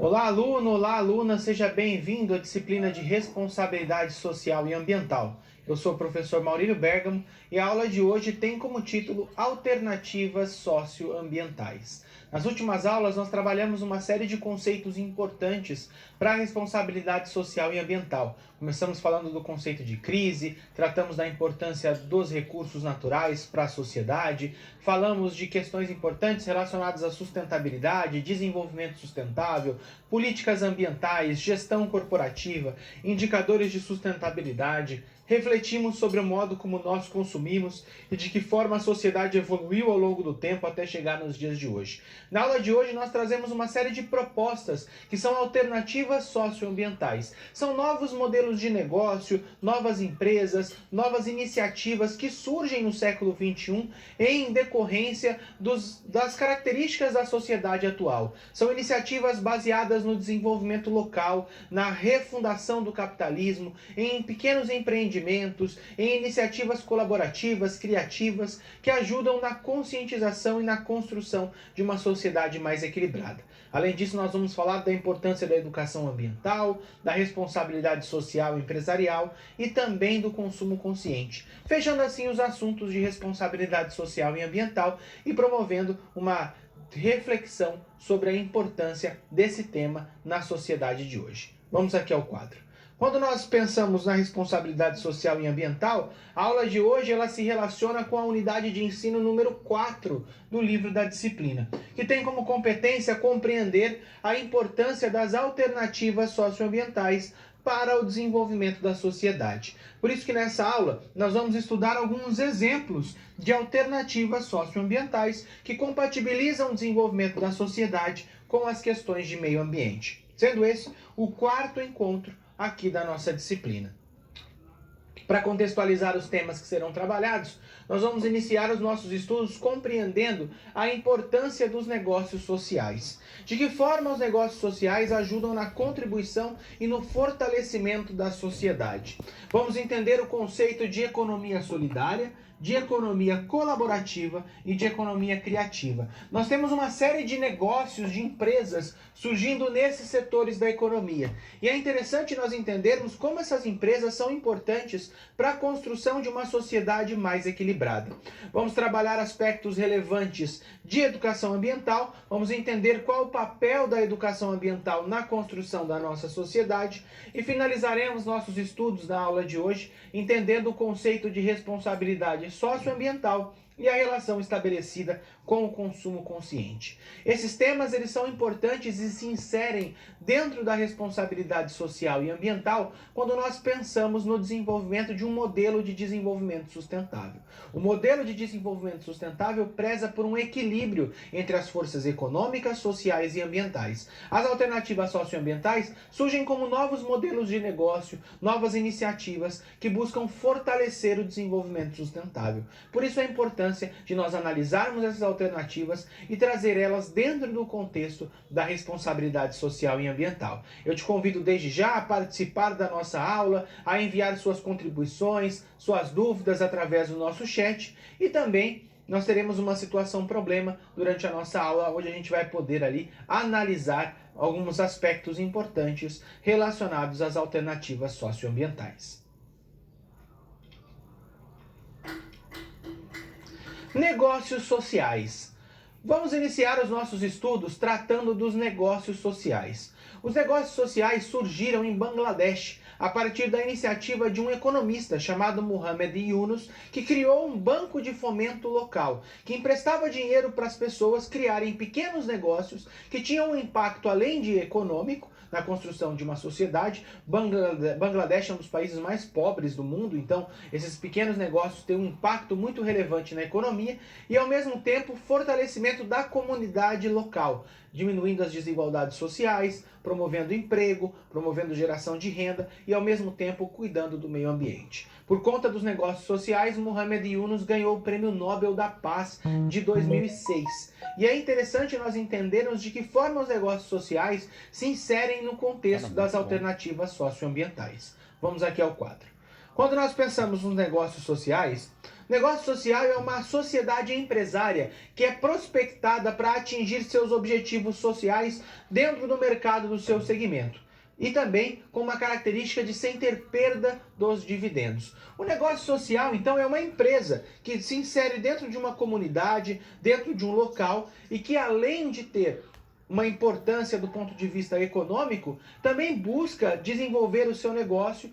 Olá, aluno! Olá, aluna! Seja bem-vindo à disciplina de Responsabilidade Social e Ambiental. Eu sou o professor Maurílio Bergamo e a aula de hoje tem como título Alternativas Socioambientais. Nas últimas aulas, nós trabalhamos uma série de conceitos importantes para a responsabilidade social e ambiental. Começamos falando do conceito de crise, tratamos da importância dos recursos naturais para a sociedade, falamos de questões importantes relacionadas à sustentabilidade, desenvolvimento sustentável, políticas ambientais, gestão corporativa, indicadores de sustentabilidade. Refletimos sobre o modo como nós consumimos e de que forma a sociedade evoluiu ao longo do tempo até chegar nos dias de hoje. Na aula de hoje nós trazemos uma série de propostas que são alternativas socioambientais. São novos modelos de negócio, novas empresas, novas iniciativas que surgem no século XXI em decorrência das características da sociedade atual. São iniciativas baseadas no desenvolvimento local, na refundação do capitalismo, em pequenos empreendimentos, em iniciativas colaborativas, criativas, que ajudam na conscientização e na construção de uma sociedade mais equilibrada. Além disso, nós vamos falar da importância da educação ambiental, da responsabilidade social e empresarial e também do consumo consciente, fechando assim os assuntos de responsabilidade social e ambiental e promovendo uma reflexão sobre a importância desse tema na sociedade de hoje. Vamos aqui ao quadro. Quando nós pensamos na responsabilidade social e ambiental, a aula de hoje ela se relaciona com a unidade de ensino número 4 do livro da disciplina, que tem como competência compreender a importância das alternativas socioambientais para o desenvolvimento da sociedade. Por isso que nessa aula nós vamos estudar alguns exemplos de alternativas socioambientais que compatibilizam o desenvolvimento da sociedade com as questões de meio ambiente. Sendo esse o quarto encontro aqui da nossa disciplina. Para contextualizar os temas que serão trabalhados, nós vamos iniciar os nossos estudos compreendendo a importância dos negócios sociais. De que forma os negócios sociais ajudam na contribuição e no fortalecimento da sociedade. Vamos entender o conceito de economia solidária, de economia colaborativa e de economia criativa. Nós temos uma série de negócios, de empresas surgindo nesses setores da economia. E é interessante nós entendermos como essas empresas são importantes para a construção de uma sociedade mais equilibrada. Vamos trabalhar aspectos relevantes de educação ambiental, vamos entender qual o papel da educação ambiental na construção da nossa sociedade e finalizaremos nossos estudos na aula de hoje entendendo o conceito de responsabilidade socioambiental e a relação estabelecida com o consumo consciente. Esses temas eles são importantes e se inserem dentro da responsabilidade social e ambiental quando nós pensamos no desenvolvimento de um modelo de desenvolvimento sustentável. O modelo de desenvolvimento sustentável preza por um equilíbrio entre as forças econômicas, sociais e ambientais. As alternativas socioambientais surgem como novos modelos de negócio, novas iniciativas que buscam fortalecer o desenvolvimento sustentável. Por isso a importância de nós analisarmos essas alternativas e trazer elas dentro do contexto da responsabilidade social e ambiental. Eu te convido desde já a participar da nossa aula, a enviar suas contribuições, suas dúvidas através do nosso chat e também nós teremos uma situação problema durante a nossa aula, onde a gente vai poder ali analisar alguns aspectos importantes relacionados às alternativas socioambientais. Negócios sociais. Vamos iniciar os nossos estudos tratando dos negócios sociais. Os negócios sociais surgiram em Bangladesh a partir da iniciativa de um economista chamado Muhammad Yunus, que criou um banco de fomento local, que emprestava dinheiro para as pessoas criarem pequenos negócios que tinham um impacto além de econômico na construção de uma sociedade. Bangladesh é um dos países mais pobres do mundo, então esses pequenos negócios têm um impacto muito relevante na economia e ao mesmo tempo fortalecimento da comunidade local, diminuindo as desigualdades sociais, promovendo emprego, promovendo geração de renda e ao mesmo tempo cuidando do meio ambiente. Por conta dos negócios sociais, Muhammad Yunus ganhou o Prêmio Nobel da Paz de 2006. E é interessante nós entendermos de que forma os negócios sociais se inserem no contexto das alternativas socioambientais. Vamos aqui ao quadro. Quando nós pensamos nos negócios sociais, Negócio social é uma sociedade empresária que é prospectada para atingir seus objetivos sociais dentro do mercado do seu segmento. E também com uma característica de sem ter perda dos dividendos. O negócio social, então, é uma empresa que se insere dentro de uma comunidade, dentro de um local e que, além de ter uma importância do ponto de vista econômico, também busca desenvolver o seu negócio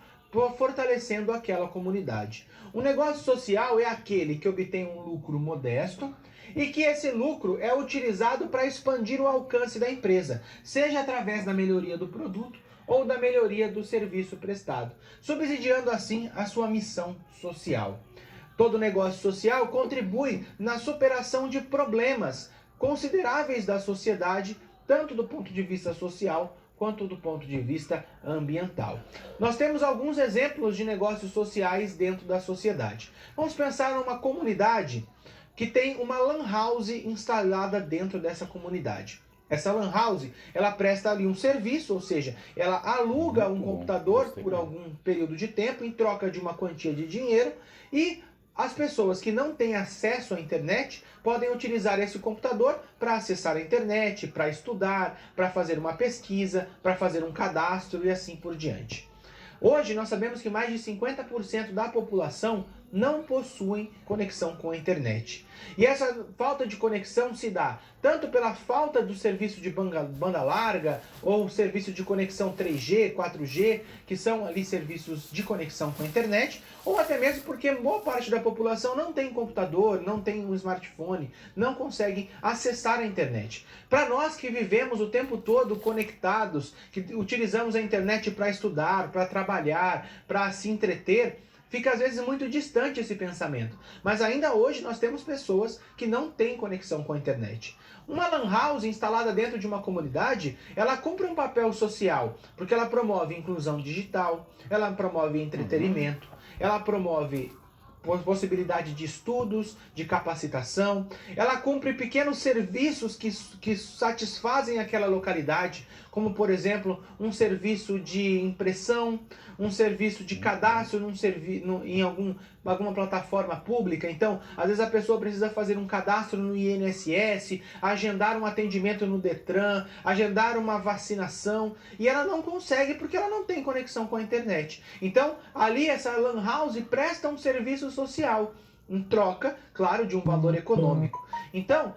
fortalecendo aquela comunidade. O negócio social é aquele que obtém um lucro modesto e que esse lucro é utilizado para expandir o alcance da empresa, seja através da melhoria do produto ou da melhoria do serviço prestado, subsidiando assim a sua missão social. Todo negócio social contribui na superação de problemas consideráveis da sociedade, tanto do ponto de vista social quanto do ponto de vista ambiental. Nós temos alguns exemplos de negócios sociais dentro da sociedade. Vamos pensar numa comunidade que tem uma lan house instalada dentro dessa comunidade. Essa lan house, ela presta ali um serviço, ou seja, ela aluga um computador por algum período de tempo em troca de uma quantia de dinheiro e as pessoas que não têm acesso à internet podem utilizar esse computador para acessar a internet, para estudar, para fazer uma pesquisa, para fazer um cadastro e assim por diante. Hoje nós sabemos que mais de 50% da população não possuem conexão com a internet. E essa falta de conexão se dá tanto pela falta do serviço de banda larga ou serviço de conexão 3G, 4G, que são ali serviços de conexão com a internet, ou até mesmo porque boa parte da população não tem computador, não tem um smartphone, não consegue acessar a internet. Para nós que vivemos o tempo todo conectados, que utilizamos a internet para estudar, para trabalhar, para se entreter, fica às vezes muito distante esse pensamento. Mas ainda hoje nós temos pessoas que não têm conexão com a internet. Uma lan house instalada dentro de uma comunidade, ela cumpre um papel social, porque ela promove inclusão digital, ela promove entretenimento, ela promove possibilidade de estudos, de capacitação, ela cumpre pequenos serviços que satisfazem aquela localidade, como por exemplo um serviço de impressão, um serviço de cadastro em alguma plataforma pública. Então, às vezes a pessoa precisa fazer um cadastro no INSS, agendar um atendimento no Detran, agendar uma vacinação, e ela não consegue porque ela não tem conexão com a internet. Então, ali essa lan house presta um serviço social, em troca, claro, de um valor econômico. Então,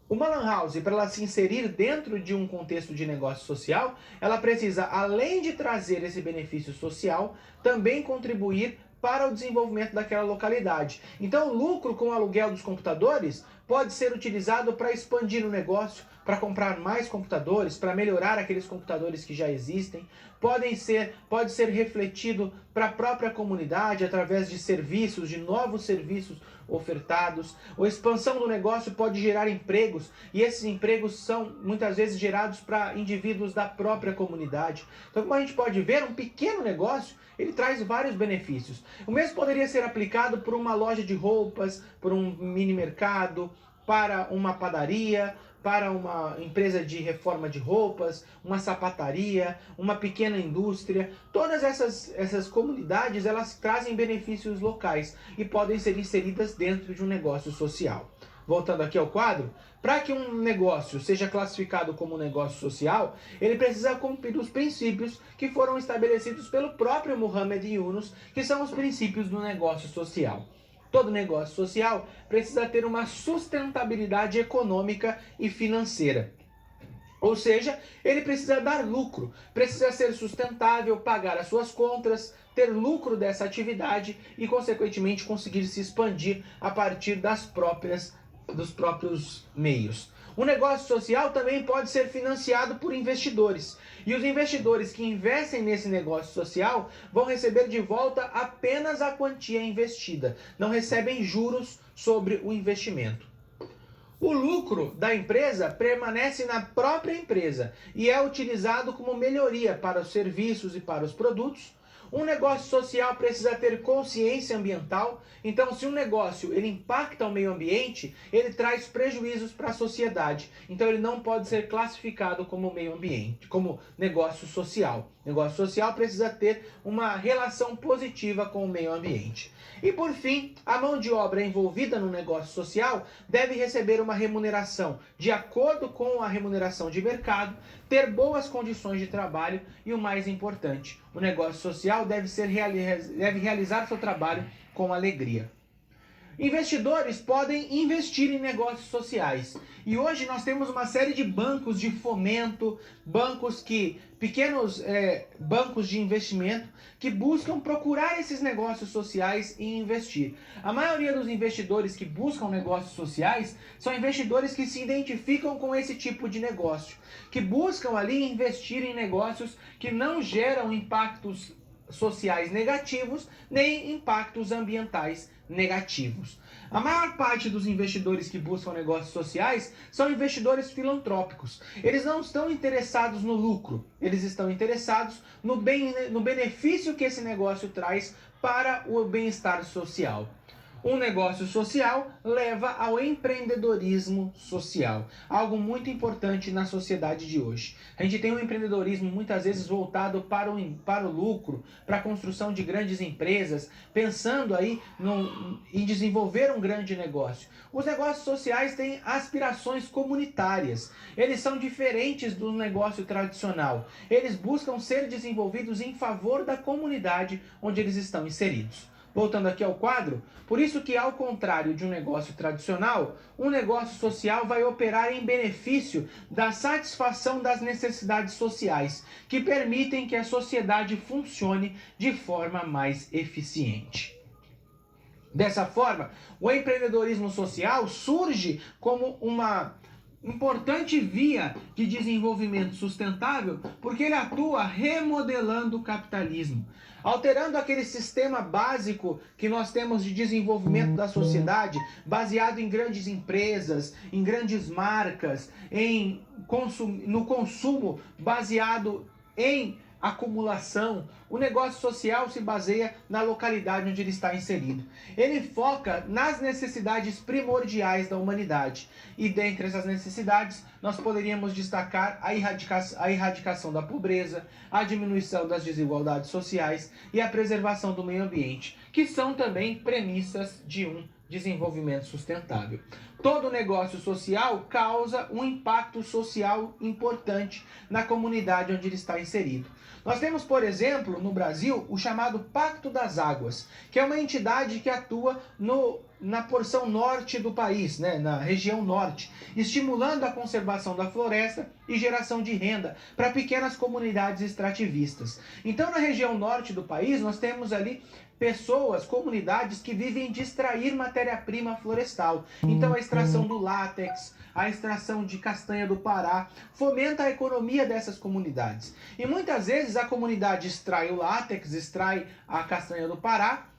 uma lan house, para ela se inserir dentro de um contexto de negócio social, ela precisa, além de trazer esse benefício social, também contribuir para o desenvolvimento daquela localidade. Então, o lucro com o aluguel dos computadores pode ser utilizado para expandir o negócio, para comprar mais computadores, para melhorar aqueles computadores que já existem. Pode ser refletido para a própria comunidade através de serviços, de novos serviços ofertados. A expansão do negócio pode gerar empregos, e esses empregos são muitas vezes gerados para indivíduos da própria comunidade. Então, como a gente pode ver, um pequeno negócio, ele traz vários benefícios. O mesmo poderia ser aplicado por uma loja de roupas, por um mini mercado, para uma padaria, para uma empresa de reforma de roupas, uma sapataria, uma pequena indústria. Todas essas comunidades, elas trazem benefícios locais e podem ser inseridas dentro de um negócio social. Voltando aqui ao quadro, para que um negócio seja classificado como um negócio social, ele precisa cumprir os princípios que foram estabelecidos pelo próprio Muhammad Yunus, que são os princípios do negócio social. Todo negócio social precisa ter uma sustentabilidade econômica e financeira. Ou seja, ele precisa dar lucro, precisa ser sustentável, pagar as suas contas, ter lucro dessa atividade e, consequentemente, conseguir se expandir a partir dos próprios meios. O negócio social também pode ser financiado por investidores. E os investidores que investem nesse negócio social vão receber de volta apenas a quantia investida. Não recebem juros sobre o investimento. O lucro da empresa permanece na própria empresa e é utilizado como melhoria para os serviços e para os produtos. Um negócio social precisa ter consciência ambiental. Então, se um negócio ele impacta o meio ambiente, ele traz prejuízos para a sociedade. Então, ele não pode ser classificado como meio ambiente, como negócio social. Negócio social precisa ter uma relação positiva com o meio ambiente. E por fim, a mão de obra envolvida no negócio social deve receber uma remuneração de acordo com a remuneração de mercado, ter boas condições de trabalho e, o mais importante, o negócio social deve realizar seu trabalho com alegria. Investidores podem investir em negócios sociais. E hoje nós temos uma série de bancos de fomento, pequenos bancos de investimento que buscam procurar esses negócios sociais e investir. A maioria dos investidores que buscam negócios sociais são investidores que se identificam com esse tipo de negócio, que buscam ali investir em negócios que não geram impactos sociais negativos, nem impactos ambientais negativos. A maior parte dos investidores que buscam negócios sociais são investidores filantrópicos. Eles não estão interessados no lucro, eles estão interessados no benefício que esse negócio traz para o bem-estar social. Um negócio social leva ao empreendedorismo social, algo muito importante na sociedade de hoje. A gente tem um empreendedorismo muitas vezes voltado para o lucro, para a construção de grandes empresas, pensando aí em desenvolver um grande negócio. Os negócios sociais têm aspirações comunitárias, eles são diferentes do negócio tradicional. Eles buscam ser desenvolvidos em favor da comunidade onde eles estão inseridos. Voltando aqui ao quadro, por isso que, ao contrário de um negócio tradicional, um negócio social vai operar em benefício da satisfação das necessidades sociais, que permitem que a sociedade funcione de forma mais eficiente. Dessa forma, o empreendedorismo social surge como uma importante via de desenvolvimento sustentável, porque ele atua remodelando o capitalismo, alterando aquele sistema básico que nós temos de desenvolvimento da sociedade, baseado em grandes empresas, em grandes marcas, no consumo baseado em acumulação. O negócio social se baseia na localidade onde ele está inserido. Ele foca nas necessidades primordiais da humanidade. E dentre essas necessidades, nós poderíamos destacar a erradicação da pobreza, a diminuição das desigualdades sociais e a preservação do meio ambiente, que são também premissas de um desenvolvimento sustentável. Todo negócio social causa um impacto social importante na comunidade onde ele está inserido. Nós temos, por exemplo, no Brasil, o chamado Pacto das Águas, que é uma entidade que atua na porção norte do país, na região norte, estimulando a conservação da floresta e geração de renda para pequenas comunidades extrativistas. Então, na região norte do país, nós temos ali comunidades que vivem de extrair matéria-prima florestal. Então, a extração do látex, a extração de castanha do Pará, fomenta a economia dessas comunidades. E muitas vezes a comunidade extrai o látex, extrai a castanha do Pará,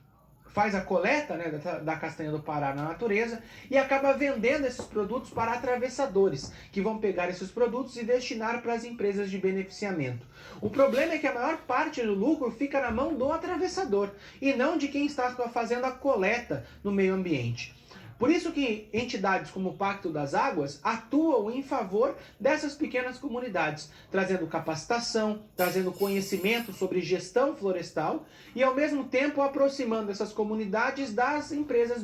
faz a coleta da castanha do Pará na natureza e acaba vendendo esses produtos para atravessadores, que vão pegar esses produtos e destinar para as empresas de beneficiamento. O problema é que a maior parte do lucro fica na mão do atravessador e não de quem está fazendo a coleta no meio ambiente. Por isso que entidades como o Pacto das Águas atuam em favor dessas pequenas comunidades, trazendo capacitação, trazendo conhecimento sobre gestão florestal e, ao mesmo tempo, aproximando essas comunidades das empresas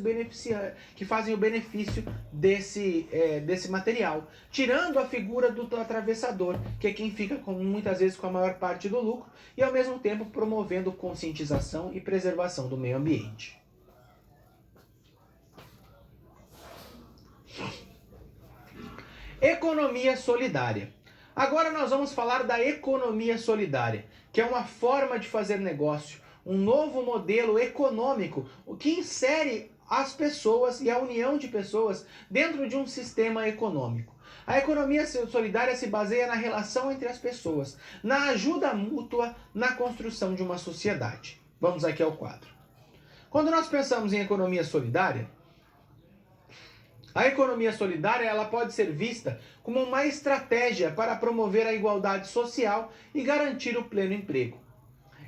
que fazem o benefício desse material, tirando a figura do atravessador, que é quem fica muitas vezes com a maior parte do lucro e, ao mesmo tempo, promovendo conscientização e preservação do meio ambiente. Economia solidária. Agora nós vamos falar da economia solidária, que é uma forma de fazer negócio, um novo modelo econômico que insere as pessoas e a união de pessoas dentro de um sistema econômico. A economia solidária se baseia na relação entre as pessoas, na ajuda mútua, na construção de uma sociedade. Vamos aqui ao quadro. Quando nós pensamos em economia solidária, a economia solidária ela pode ser vista como uma estratégia para promover a igualdade social e garantir o pleno emprego.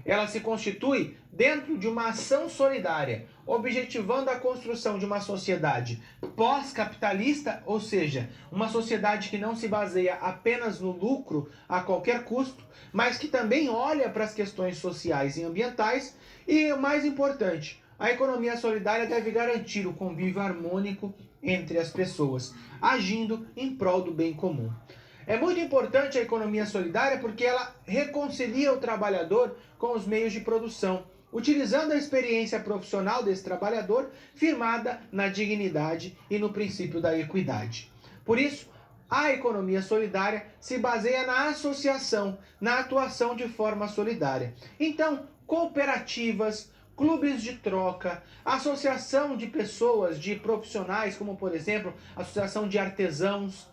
ela se constitui dentro de uma ação solidária, objetivando a construção de uma sociedade pós-capitalista, ou seja, uma sociedade que não se baseia apenas no lucro a qualquer custo, mas que também olha para as questões sociais e ambientais. E o mais importante, a economia solidária deve garantir o convívio harmônico entre as pessoas, agindo em prol do bem comum. É muito importante a economia solidária porque ela reconcilia o trabalhador com os meios de produção, utilizando a experiência profissional desse trabalhador, firmada na dignidade e no princípio da equidade. Por isso, a economia solidária se baseia na associação, na atuação de forma solidária. Então, cooperativas, clubes de troca, associação de pessoas, de profissionais, como por exemplo, associação de artesãos,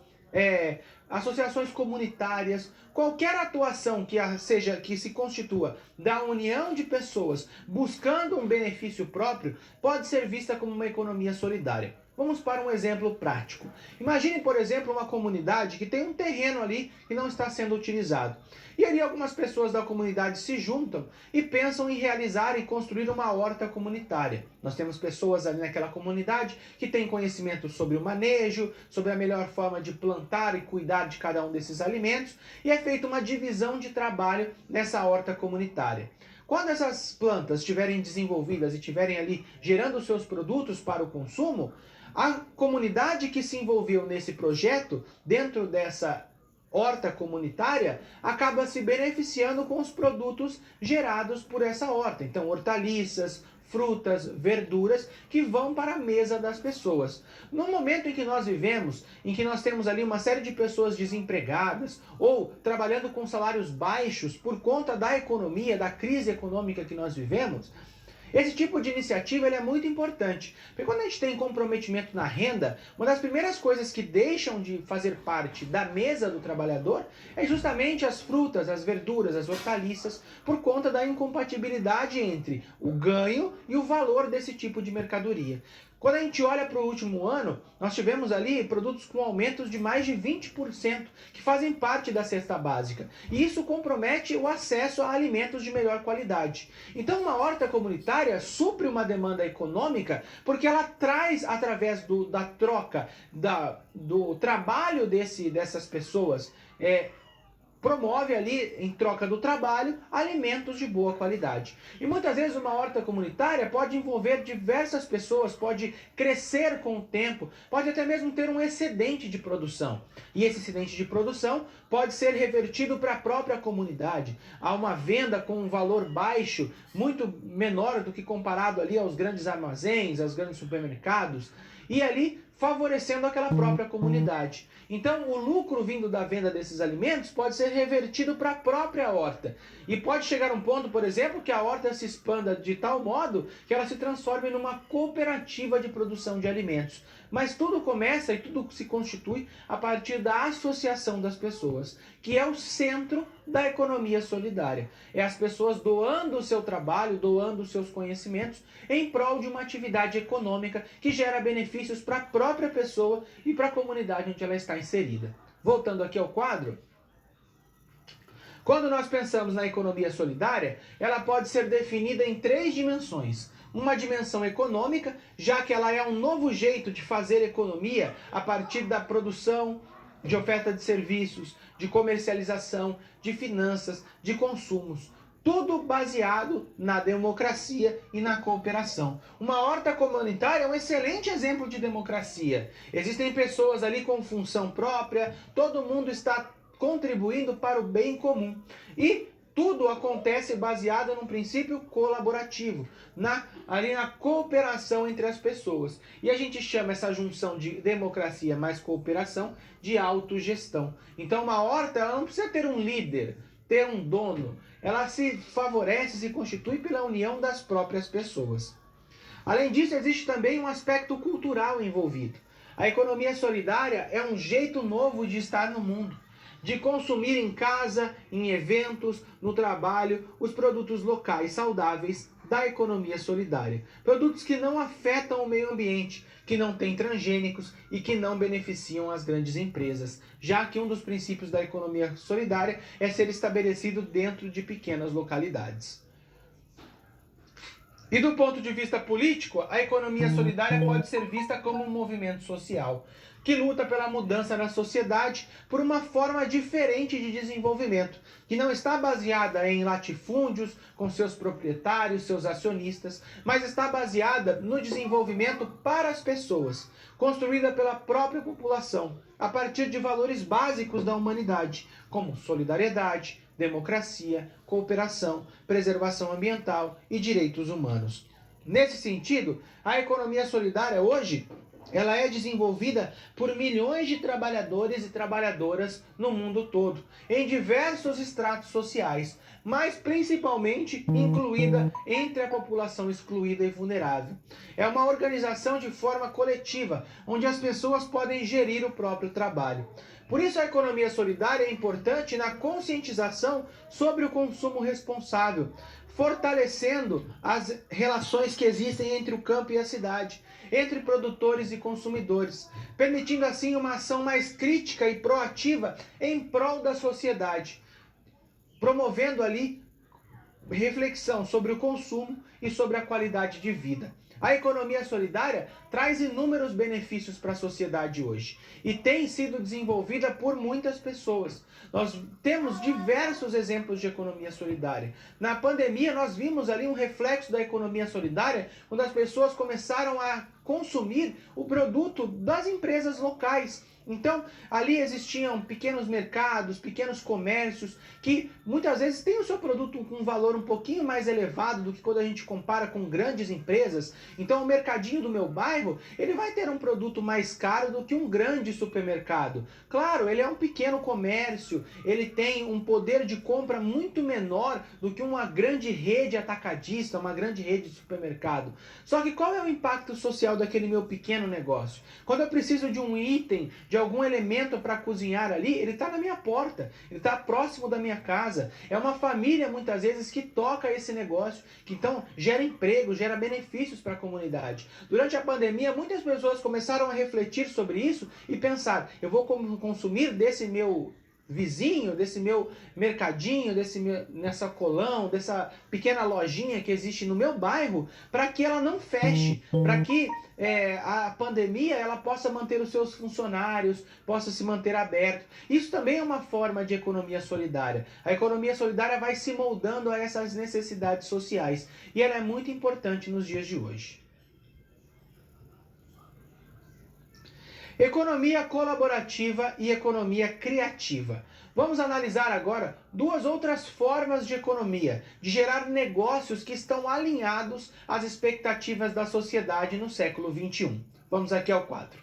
associações comunitárias, qualquer atuação que se constitua da união de pessoas buscando um benefício próprio pode ser vista como uma economia solidária. Vamos para um exemplo prático. Imagine, por exemplo, uma comunidade que tem um terreno ali que não está sendo utilizado. E ali algumas pessoas da comunidade se juntam e pensam em realizar e construir uma horta comunitária. Nós temos pessoas ali naquela comunidade que têm conhecimento sobre o manejo, sobre a melhor forma de plantar e cuidar de cada um desses alimentos, e é feita uma divisão de trabalho nessa horta comunitária. Quando essas plantas estiverem desenvolvidas e estiverem ali gerando os seus produtos para o consumo, a comunidade que se envolveu nesse projeto, dentro dessa horta comunitária, acaba se beneficiando com os produtos gerados por essa horta. Então, hortaliças, frutas, verduras que vão para a mesa das pessoas. No momento em que nós vivemos, em que nós temos ali uma série de pessoas desempregadas ou trabalhando com salários baixos por conta da economia, da crise econômica que nós vivemos, esse tipo de iniciativa é muito importante, porque quando a gente tem comprometimento na renda, uma das primeiras coisas que deixam de fazer parte da mesa do trabalhador é justamente as frutas, as verduras, as hortaliças, por conta da incompatibilidade entre o ganho e o valor desse tipo de mercadoria. Quando a gente olha para o último ano, nós tivemos ali produtos com aumentos de mais de 20%, que fazem parte da cesta básica. E isso compromete o acesso a alimentos de melhor qualidade. Então, uma horta comunitária supre uma demanda econômica, porque ela traz, através da troca, do trabalho dessas pessoas, promove ali, em troca do trabalho, alimentos de boa qualidade. E muitas vezes uma horta comunitária pode envolver diversas pessoas, pode crescer com o tempo, pode até mesmo ter um excedente de produção. E esse excedente de produção pode ser revertido para a própria comunidade. Há uma venda com um valor baixo, muito menor do que comparado ali aos grandes armazéns, aos grandes supermercados, e ali favorecendo aquela própria comunidade. Então, o lucro vindo da venda desses alimentos pode ser revertido para a própria horta. E pode chegar um ponto, por exemplo, que a horta se expanda de tal modo que ela se transforme numa cooperativa de produção de alimentos. Mas tudo começa e tudo se constitui a partir da associação das pessoas, que é o centro da economia solidária. É as pessoas doando o seu trabalho, doando os seus conhecimentos em prol de uma atividade econômica que gera benefícios para a própria pessoa e para a comunidade onde ela está inserida. Voltando aqui ao quadro, quando nós pensamos na economia solidária, ela pode ser definida em 3 dimensões. Uma dimensão econômica, já que ela é um novo jeito de fazer economia a partir da produção, de oferta de serviços, de comercialização, de finanças, de consumos. Tudo baseado na democracia e na cooperação. Uma horta comunitária é um excelente exemplo de democracia. Existem pessoas ali com função própria, todo mundo está contribuindo para o bem comum. E tudo acontece baseado num princípio colaborativo, ali na cooperação entre as pessoas. E a gente chama essa junção de democracia mais cooperação de autogestão. Então uma horta ela não precisa ter um líder, ter um dono. Ela se favorece, se constitui pela união das próprias pessoas. Além disso, existe também um aspecto cultural envolvido. A economia solidária é um jeito novo de estar no mundo, de consumir em casa, em eventos, no trabalho, os produtos locais saudáveis da economia solidária. Produtos que não afetam o meio ambiente, que não têm transgênicos e que não beneficiam as grandes empresas, já que um dos princípios da economia solidária é ser estabelecido dentro de pequenas localidades. E do ponto de vista político, a economia solidária pode ser vista como um movimento social que luta pela mudança na sociedade por uma forma diferente de desenvolvimento, que não está baseada em latifúndios com seus proprietários, seus acionistas, mas está baseada no desenvolvimento para as pessoas, construída pela própria população, a partir de valores básicos da humanidade, como solidariedade, democracia, cooperação, preservação ambiental e direitos humanos. Nesse sentido, a economia solidária hoje ela é desenvolvida por milhões de trabalhadores e trabalhadoras no mundo todo, em diversos estratos sociais, mas principalmente incluída entre a população excluída e vulnerável. É uma organização de forma coletiva, onde as pessoas podem gerir o próprio trabalho. Por isso a economia solidária é importante na conscientização sobre o consumo responsável, fortalecendo as relações que existem entre o campo e a cidade, entre produtores e consumidores, permitindo assim uma ação mais crítica e proativa em prol da sociedade, promovendo ali reflexão sobre o consumo e sobre a qualidade de vida. A economia solidária traz inúmeros benefícios para a sociedade hoje e tem sido desenvolvida por muitas pessoas. Nós temos diversos exemplos de economia solidária. Na pandemia, nós vimos ali um reflexo da economia solidária, quando as pessoas começaram a consumir o produto das empresas locais. Então, ali existiam pequenos mercados, pequenos comércios, que muitas vezes têm o seu produto com um valor um pouquinho mais elevado do que quando a gente compara com grandes empresas. Então, o mercadinho do meu bairro, ele vai ter um produto mais caro do que um grande supermercado. Claro, ele é um pequeno comércio, ele tem um poder de compra muito menor do que uma grande rede atacadista, uma grande rede de supermercado. Só que qual é o impacto social daquele meu pequeno negócio? Quando eu preciso de um item, de algum elemento para cozinhar ali, ele está na minha porta, ele está próximo da minha casa. É uma família, muitas vezes, que toca esse negócio, que então gera emprego, gera benefícios para a comunidade. Durante a pandemia, muitas pessoas começaram a refletir sobre isso e pensar, eu vou consumir desse meu vizinho, desse meu mercadinho, nessa colão, dessa pequena lojinha que existe no meu bairro, para que ela não feche, para que a pandemia ela possa manter os seus funcionários, possa se manter aberto. Isso também é uma forma de economia solidária. A economia solidária vai se moldando a essas necessidades sociais e ela é muito importante nos dias de hoje. Economia colaborativa e economia criativa. Vamos analisar agora duas outras formas de economia, de gerar negócios que estão alinhados às expectativas da sociedade no século XXI. Vamos aqui ao quadro.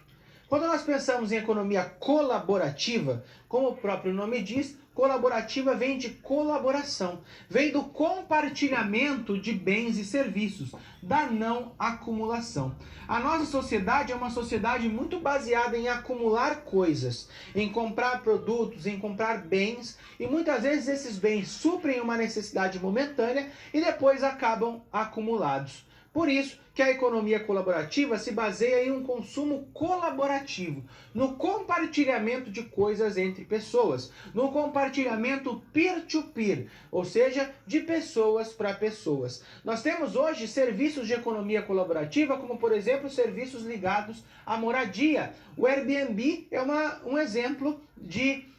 Quando nós pensamos em economia colaborativa, como o próprio nome diz, colaborativa vem de colaboração, vem do compartilhamento de bens e serviços, da não acumulação. A nossa sociedade é uma sociedade muito baseada em acumular coisas, em comprar produtos, em comprar bens, e muitas vezes esses bens suprem uma necessidade momentânea e depois acabam acumulados. Por isso que a economia colaborativa se baseia em um consumo colaborativo, no compartilhamento de coisas entre pessoas, no compartilhamento peer-to-peer, ou seja, de pessoas para pessoas. Nós temos hoje serviços de economia colaborativa, como por exemplo serviços ligados à moradia. O Airbnb é um exemplo de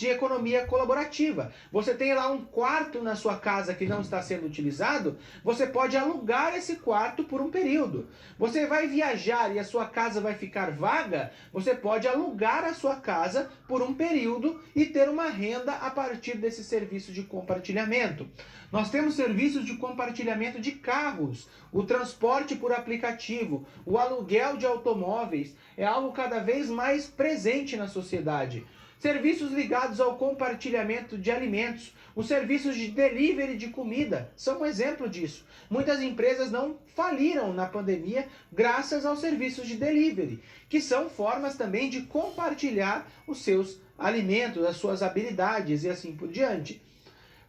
economia colaborativa. Você tem lá um quarto na sua casa que não está sendo utilizado, você pode alugar esse quarto por um período. Você vai viajar e a sua casa vai ficar vaga, você pode alugar a sua casa por um período e ter uma renda a partir desse serviço de compartilhamento. Nós temos serviços de compartilhamento de carros, o transporte por aplicativo, o aluguel de automóveis, é algo cada vez mais presente na sociedade. Serviços ligados ao compartilhamento de alimentos, os serviços de delivery de comida são um exemplo disso. Muitas empresas não faliram na pandemia graças aos serviços de delivery, que são formas também de compartilhar os seus alimentos, as suas habilidades e assim por diante.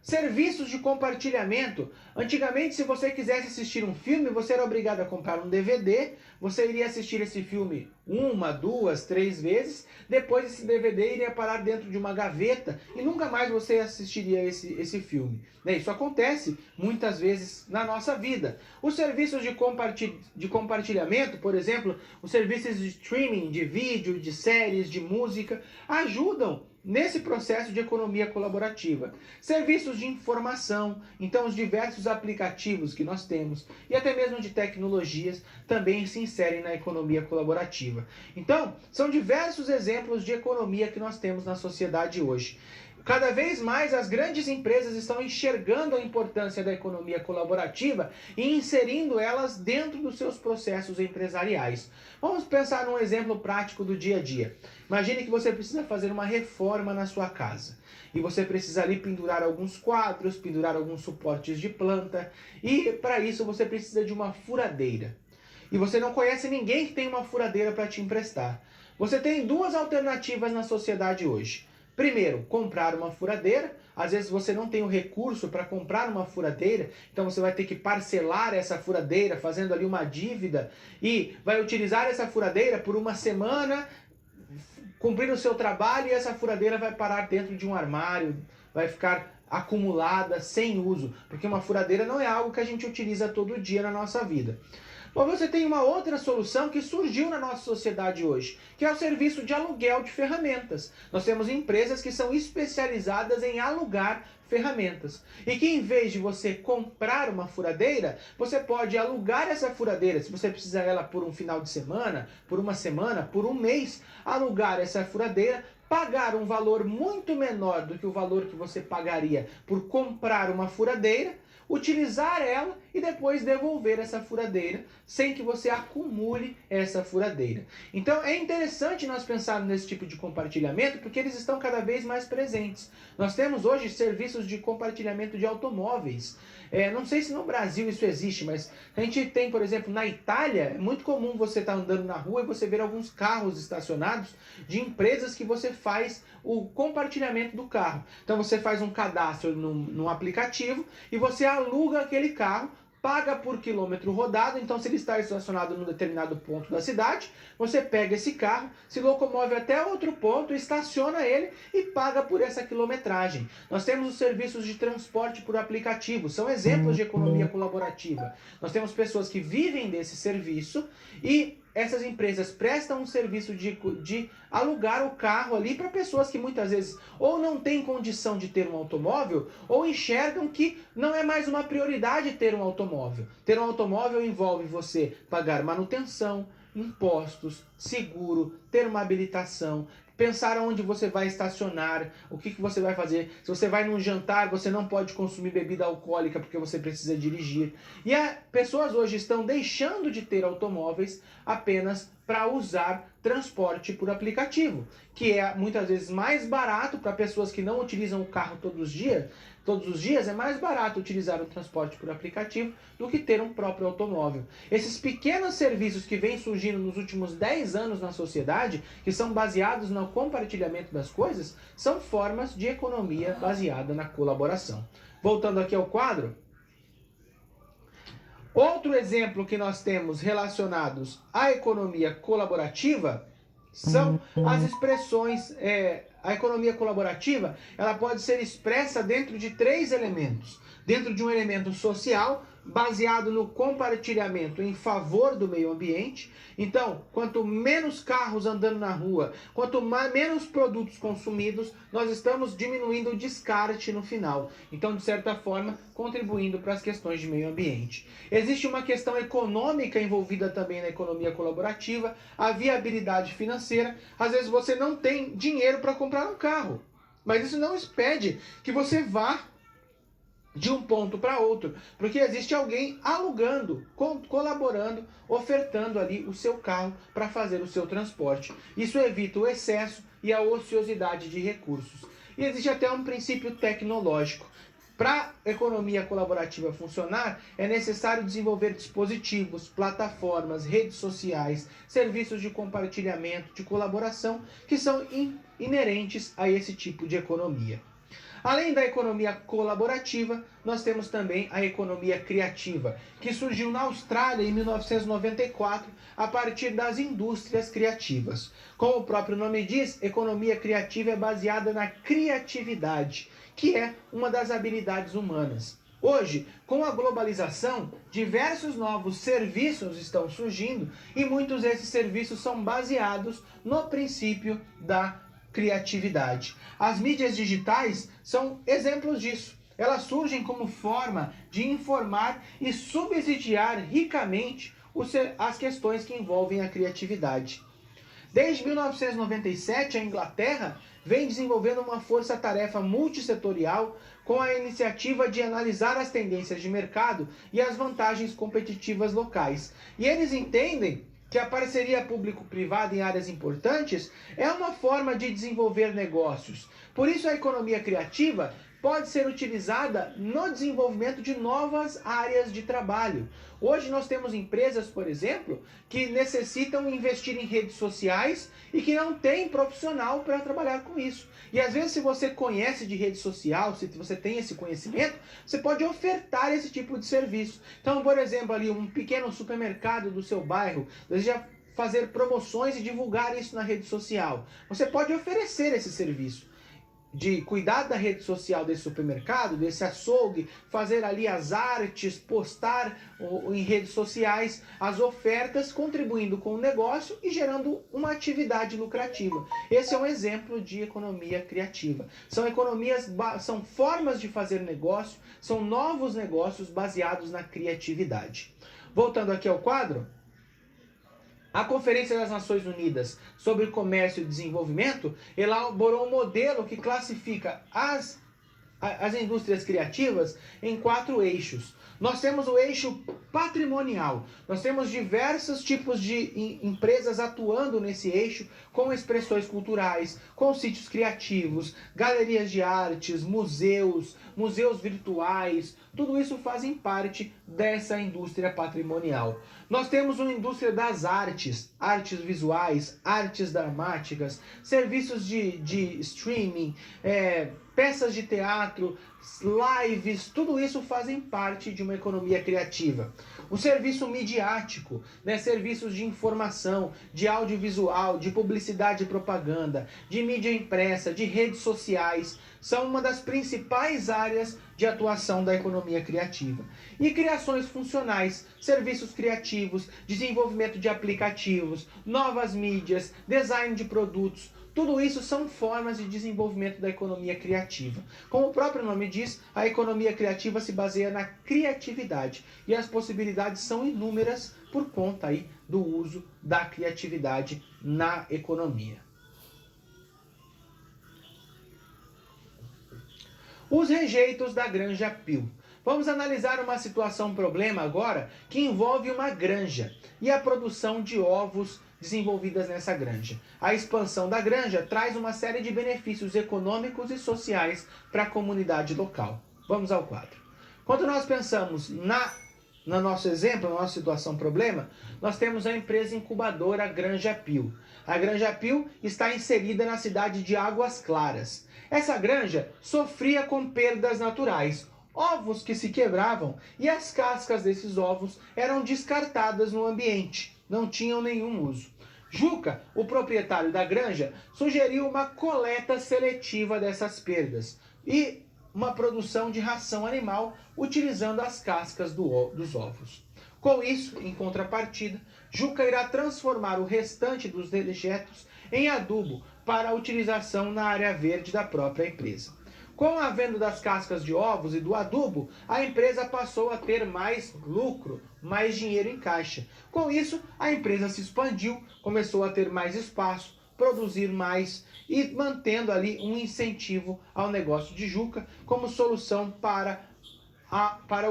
Serviços de compartilhamento. Antigamente, se você quisesse assistir um filme, você era obrigado a comprar um DVD, você iria assistir esse filme uma, duas, três vezes, depois esse DVD iria parar dentro de uma gaveta e nunca mais você assistiria esse filme. Isso acontece muitas vezes na nossa vida. Os serviços de compartilhamento, por exemplo, os serviços de streaming, de vídeo, de séries, de música, ajudam nesse processo de economia colaborativa. Serviços de informação, então os diversos aplicativos que nós temos e até mesmo de tecnologias também se inserem na economia colaborativa. Então, são diversos exemplos de economia que nós temos na sociedade hoje. Cada vez mais as grandes empresas estão enxergando a importância da economia colaborativa e inserindo elas dentro dos seus processos empresariais. Vamos pensar num exemplo prático do dia a dia. Imagine que você precisa fazer uma reforma na sua casa. E você precisa ali pendurar alguns quadros, pendurar alguns suportes de planta. E para isso você precisa de uma furadeira. E você não conhece ninguém que tem uma furadeira para te emprestar. Você tem duas alternativas na sociedade hoje. Primeiro, comprar uma furadeira. Às vezes você não tem o recurso para comprar uma furadeira, então você vai ter que parcelar essa furadeira, fazendo ali uma dívida, e vai utilizar essa furadeira por uma semana, cumprir o seu trabalho, e essa furadeira vai parar dentro de um armário, vai ficar acumulada, sem uso, porque uma furadeira não é algo que a gente utiliza todo dia na nossa vida. Bom, você tem uma outra solução que surgiu na nossa sociedade hoje, que é o serviço de aluguel de ferramentas. Nós temos empresas que são especializadas em alugar ferramentas. E que em vez de você comprar uma furadeira, você pode alugar essa furadeira, se você precisar dela por um final de semana, por uma semana, por um mês, alugar essa furadeira, pagar um valor muito menor do que o valor que você pagaria por comprar uma furadeira, utilizar ela e depois devolver essa furadeira sem que você acumule essa furadeira. Então é interessante nós pensarmos nesse tipo de compartilhamento porque eles estão cada vez mais presentes. Nós temos hoje serviços de compartilhamento de automóveis. Não sei se no Brasil isso existe, mas a gente tem, por exemplo, na Itália, é muito comum você estar andando na rua e você ver alguns carros estacionados de empresas que você faz o compartilhamento do carro. Então você faz um cadastro num aplicativo e você aluga aquele carro, paga por quilômetro rodado. Então, se ele está estacionado num determinado ponto da cidade, você pega esse carro, se locomove até outro ponto, estaciona ele e paga por essa quilometragem. Nós temos os serviços de transporte por aplicativo, são exemplos de economia colaborativa. Nós temos pessoas que vivem desse serviço e essas empresas prestam um serviço de alugar o carro ali para pessoas que muitas vezes ou não têm condição de ter um automóvel ou enxergam que não é mais uma prioridade ter um automóvel. Ter um automóvel envolve você pagar manutenção, impostos, seguro, ter uma habilitação, pensar onde você vai estacionar, o que você vai fazer. Se você vai num jantar, você não pode consumir bebida alcoólica porque você precisa dirigir. E as pessoas hoje estão deixando de ter automóveis apenas para usar transporte por aplicativo, que é muitas vezes mais barato para pessoas que não utilizam o carro todos os dias, é mais barato utilizar o transporte por aplicativo do que ter um próprio automóvel. Esses pequenos serviços que vêm surgindo nos últimos 10 anos na sociedade, que são baseados no compartilhamento das coisas, são formas de economia baseada na colaboração. Voltando aqui ao quadro, outro exemplo que nós temos relacionados à economia colaborativa são as expressões. A economia colaborativa, ela pode ser expressa dentro de 3 elementos. Dentro de um elemento social, baseado no compartilhamento em favor do meio ambiente. Então, quanto menos carros andando na rua, quanto menos produtos consumidos, nós estamos diminuindo o descarte no final. Então, de certa forma, contribuindo para as questões de meio ambiente. Existe uma questão econômica envolvida também na economia colaborativa, a viabilidade financeira. Às vezes você não tem dinheiro para comprar um carro, mas isso não impede que você vá de um ponto para outro, porque existe alguém alugando, colaborando, ofertando ali o seu carro para fazer o seu transporte. Isso evita o excesso e a ociosidade de recursos. E existe até um princípio tecnológico. Para a economia colaborativa funcionar, é necessário desenvolver dispositivos, plataformas, redes sociais, serviços de compartilhamento, de colaboração, que são inerentes a esse tipo de economia. Além da economia colaborativa, nós temos também a economia criativa, que surgiu na Austrália em 1994 a partir das indústrias criativas. Como o próprio nome diz, economia criativa é baseada na criatividade, que é uma das habilidades humanas. Hoje, com a globalização, diversos novos serviços estão surgindo e muitos desses serviços são baseados no princípio da criatividade. As mídias digitais são exemplos disso. Elas surgem como forma de informar e subsidiar ricamente as questões que envolvem a criatividade. Desde 1997, a Inglaterra vem desenvolvendo uma força-tarefa multissetorial com a iniciativa de analisar as tendências de mercado e as vantagens competitivas locais. E eles entendem que a parceria público-privada em áreas importantes é uma forma de desenvolver negócios. Por isso, a economia criativa pode ser utilizada no desenvolvimento de novas áreas de trabalho. Hoje nós temos empresas, por exemplo, que necessitam investir em redes sociais e que não tem profissional para trabalhar com isso. E às vezes, se você conhece de rede social, se você tem esse conhecimento, você pode ofertar esse tipo de serviço. Então, por exemplo, ali um pequeno supermercado do seu bairro deseja fazer promoções e divulgar isso na rede social. Você pode oferecer esse serviço de cuidar da rede social desse supermercado, desse açougue, fazer ali as artes, postar em redes sociais as ofertas, contribuindo com o negócio e gerando uma atividade lucrativa. Esse é um exemplo de economia criativa. São formas de fazer negócio, são novos negócios baseados na criatividade. Voltando aqui ao quadro, a Conferência das Nações Unidas sobre Comércio e Desenvolvimento elaborou um modelo que classifica as indústrias criativas em 4 eixos. Nós temos o eixo patrimonial. Nós temos diversos tipos de empresas atuando nesse eixo, com expressões culturais, com sítios criativos, galerias de artes, museus virtuais. Tudo isso fazem parte dessa indústria patrimonial. Nós temos uma indústria das artes, artes visuais, artes dramáticas, serviços de streaming, peças de teatro, lives, tudo isso fazem parte de uma economia criativa. O serviço midiático, serviços de informação, de audiovisual, de publicidade e propaganda, de mídia impressa, de redes sociais, são uma das principais áreas de atuação da economia criativa. E criações funcionais, serviços criativos, desenvolvimento de aplicativos, novas mídias, design de produtos, tudo isso são formas de desenvolvimento da economia criativa. Como o próprio nome diz, a economia criativa se baseia na criatividade e as possibilidades são inúmeras por conta aí do uso da criatividade na economia. Os rejeitos da granja Peel. Vamos analisar uma problema agora, que envolve uma granja e a produção de ovos desenvolvidas nessa granja. A expansão da granja traz uma série de benefícios econômicos e sociais para a comunidade local. Vamos ao quadro. Quando nós pensamos no nosso exemplo, na nossa problema, nós temos a empresa incubadora Granja Peel. A Granja Peel está inserida na cidade de Águas Claras. Essa granja sofria com perdas naturais, ovos que se quebravam e as cascas desses ovos eram descartadas no ambiente, não tinham nenhum uso. Juca, o proprietário da granja, sugeriu uma coleta seletiva dessas perdas e uma produção de ração animal utilizando as cascas dos ovos. Com isso, em contrapartida, Juca irá transformar o restante dos dejetos em adubo para a utilização na área verde da própria empresa. Com a venda das cascas de ovos e do adubo, a empresa passou a ter mais lucro, mais dinheiro em caixa. Com isso, a empresa se expandiu, começou a ter mais espaço, produzir mais e mantendo ali um incentivo ao negócio de Juca como solução para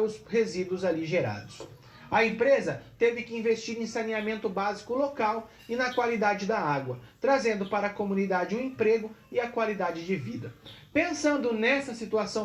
os resíduos ali gerados. A empresa teve que investir em saneamento básico local e na qualidade da água, trazendo para a comunidade um emprego e a qualidade de vida. Pensando nessa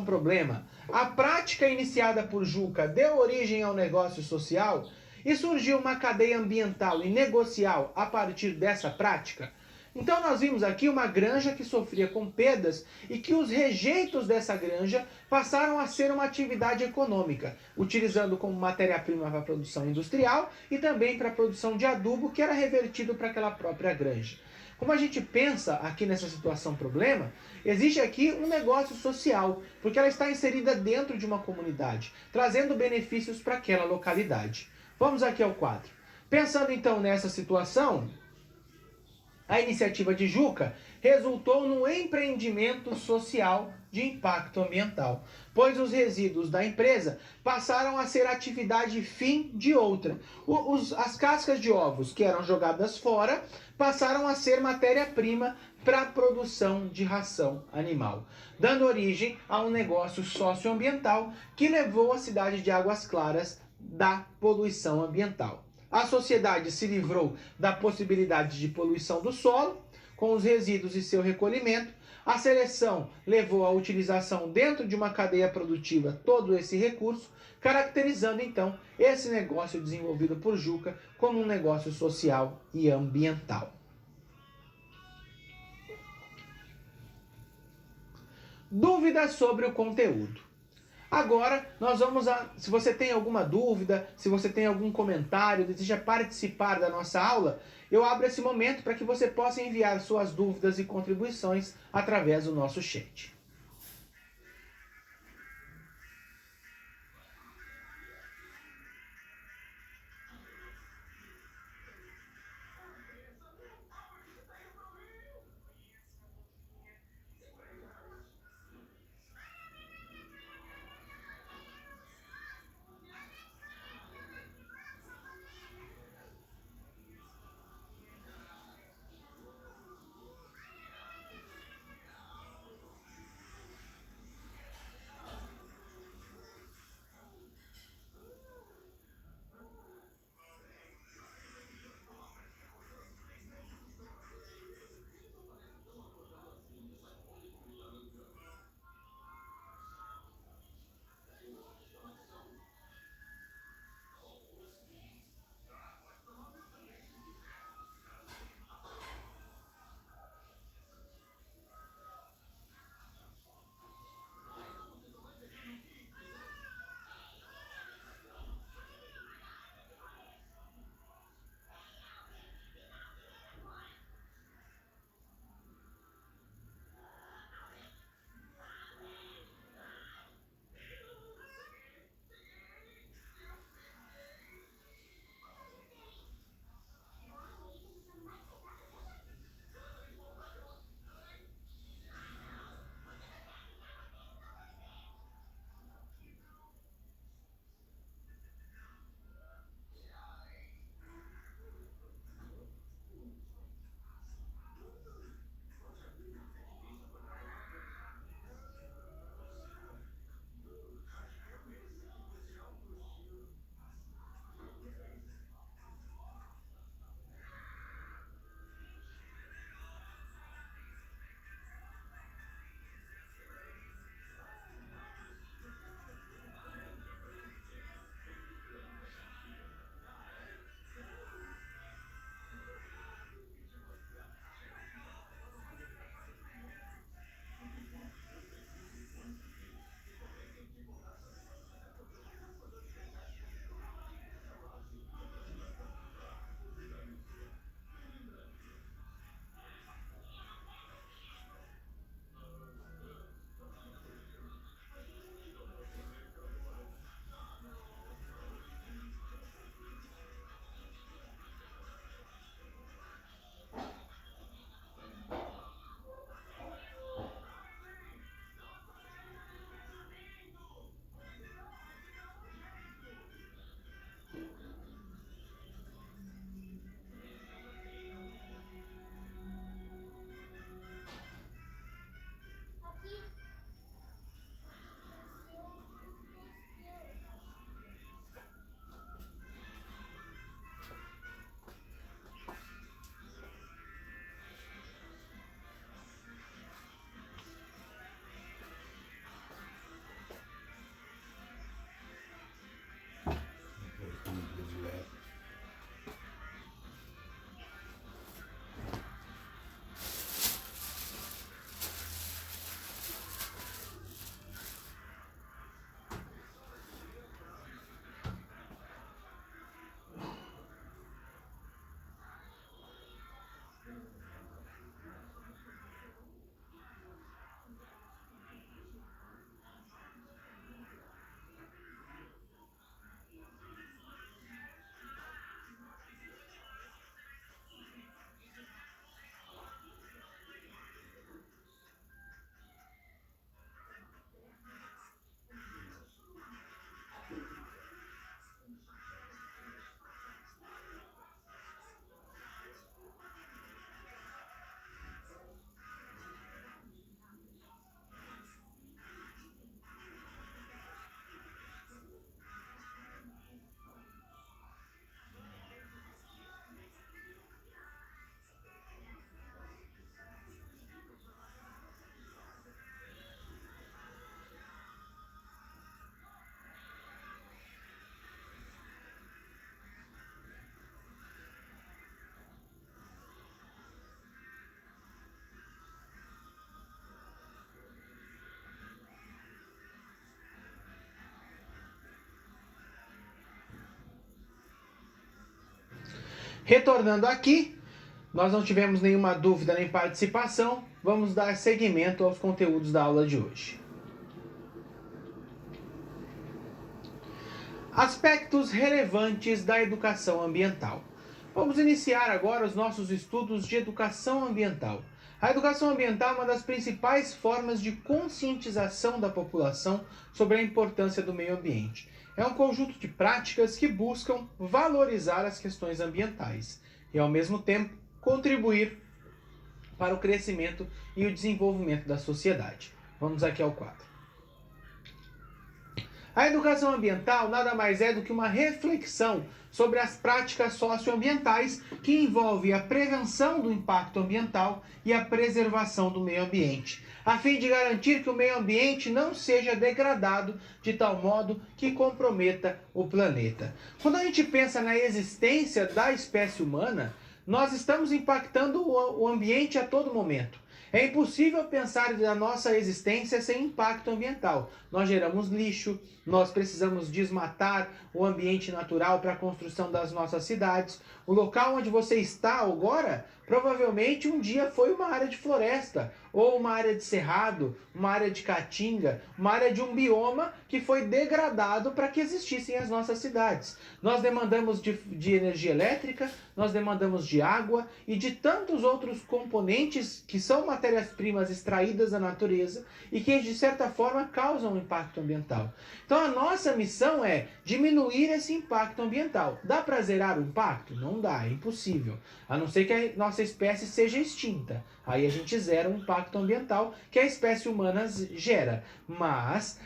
problema, a prática iniciada por Juca deu origem ao negócio social e surgiu uma cadeia ambiental e negocial a partir dessa prática. Então nós vimos aqui uma granja que sofria com perdas e que os rejeitos dessa granja passaram a ser uma atividade econômica, utilizando como matéria-prima para a produção industrial e também para a produção de adubo que era revertido para aquela própria granja. Como a gente pensa aqui nessa situação problema, existe aqui um negócio social, porque ela está inserida dentro de uma comunidade, trazendo benefícios para aquela localidade. Vamos aqui ao quadro. Pensando então nessa situação, a iniciativa de Juca resultou num empreendimento social de impacto ambiental, pois os resíduos da empresa passaram a ser atividade fim de outra. As cascas de ovos que eram jogadas fora passaram a ser matéria-prima para a produção de ração animal, dando origem a um negócio socioambiental que levou a cidade de Águas Claras da poluição ambiental. A sociedade se livrou da possibilidade de poluição do solo, com os resíduos e seu recolhimento. A seleção levou à utilização dentro de uma cadeia produtiva todo esse recurso, caracterizando então esse negócio desenvolvido por Juca como um negócio social e ambiental. Dúvidas sobre o conteúdo. Agora, nós vamos se você tem alguma dúvida, se você tem algum comentário, deseja participar da nossa aula, eu abro esse momento para que você possa enviar suas dúvidas e contribuições através do nosso chat. Retornando aqui, nós não tivemos nenhuma dúvida nem participação, vamos dar seguimento aos conteúdos da aula de hoje. Aspectos relevantes da educação ambiental. Vamos iniciar agora os nossos estudos de educação ambiental. A educação ambiental é uma das principais formas de conscientização da população sobre a importância do meio ambiente. É um conjunto de práticas que buscam valorizar as questões ambientais e, ao mesmo tempo, contribuir para o crescimento e o desenvolvimento da sociedade. Vamos aqui ao quadro. A educação ambiental nada mais é do que uma reflexão sobre as práticas socioambientais que envolve a prevenção do impacto ambiental e a preservação do meio ambiente, a fim de garantir que o meio ambiente não seja degradado de tal modo que comprometa o planeta. Quando a gente pensa na existência da espécie humana, nós estamos impactando o ambiente a todo momento. É impossível pensar na nossa existência sem impacto ambiental. Nós geramos lixo, nós precisamos desmatar o ambiente natural para a construção das nossas cidades. O local onde você está agora, provavelmente um dia foi uma área de floresta, ou uma área de cerrado, uma área de caatinga, uma área de um bioma que foi degradado para que existissem as nossas cidades. Nós demandamos de energia elétrica, nós demandamos de água e de tantos outros componentes que são matérias-primas extraídas da natureza e que, de certa forma, causam um impacto ambiental. Então, a nossa missão é diminuir esse impacto ambiental. Dá para zerar o impacto? Não dá, é impossível. A não ser que a nossa espécie seja extinta. Aí a gente zera o impacto ambiental que a espécie humana gera. Mas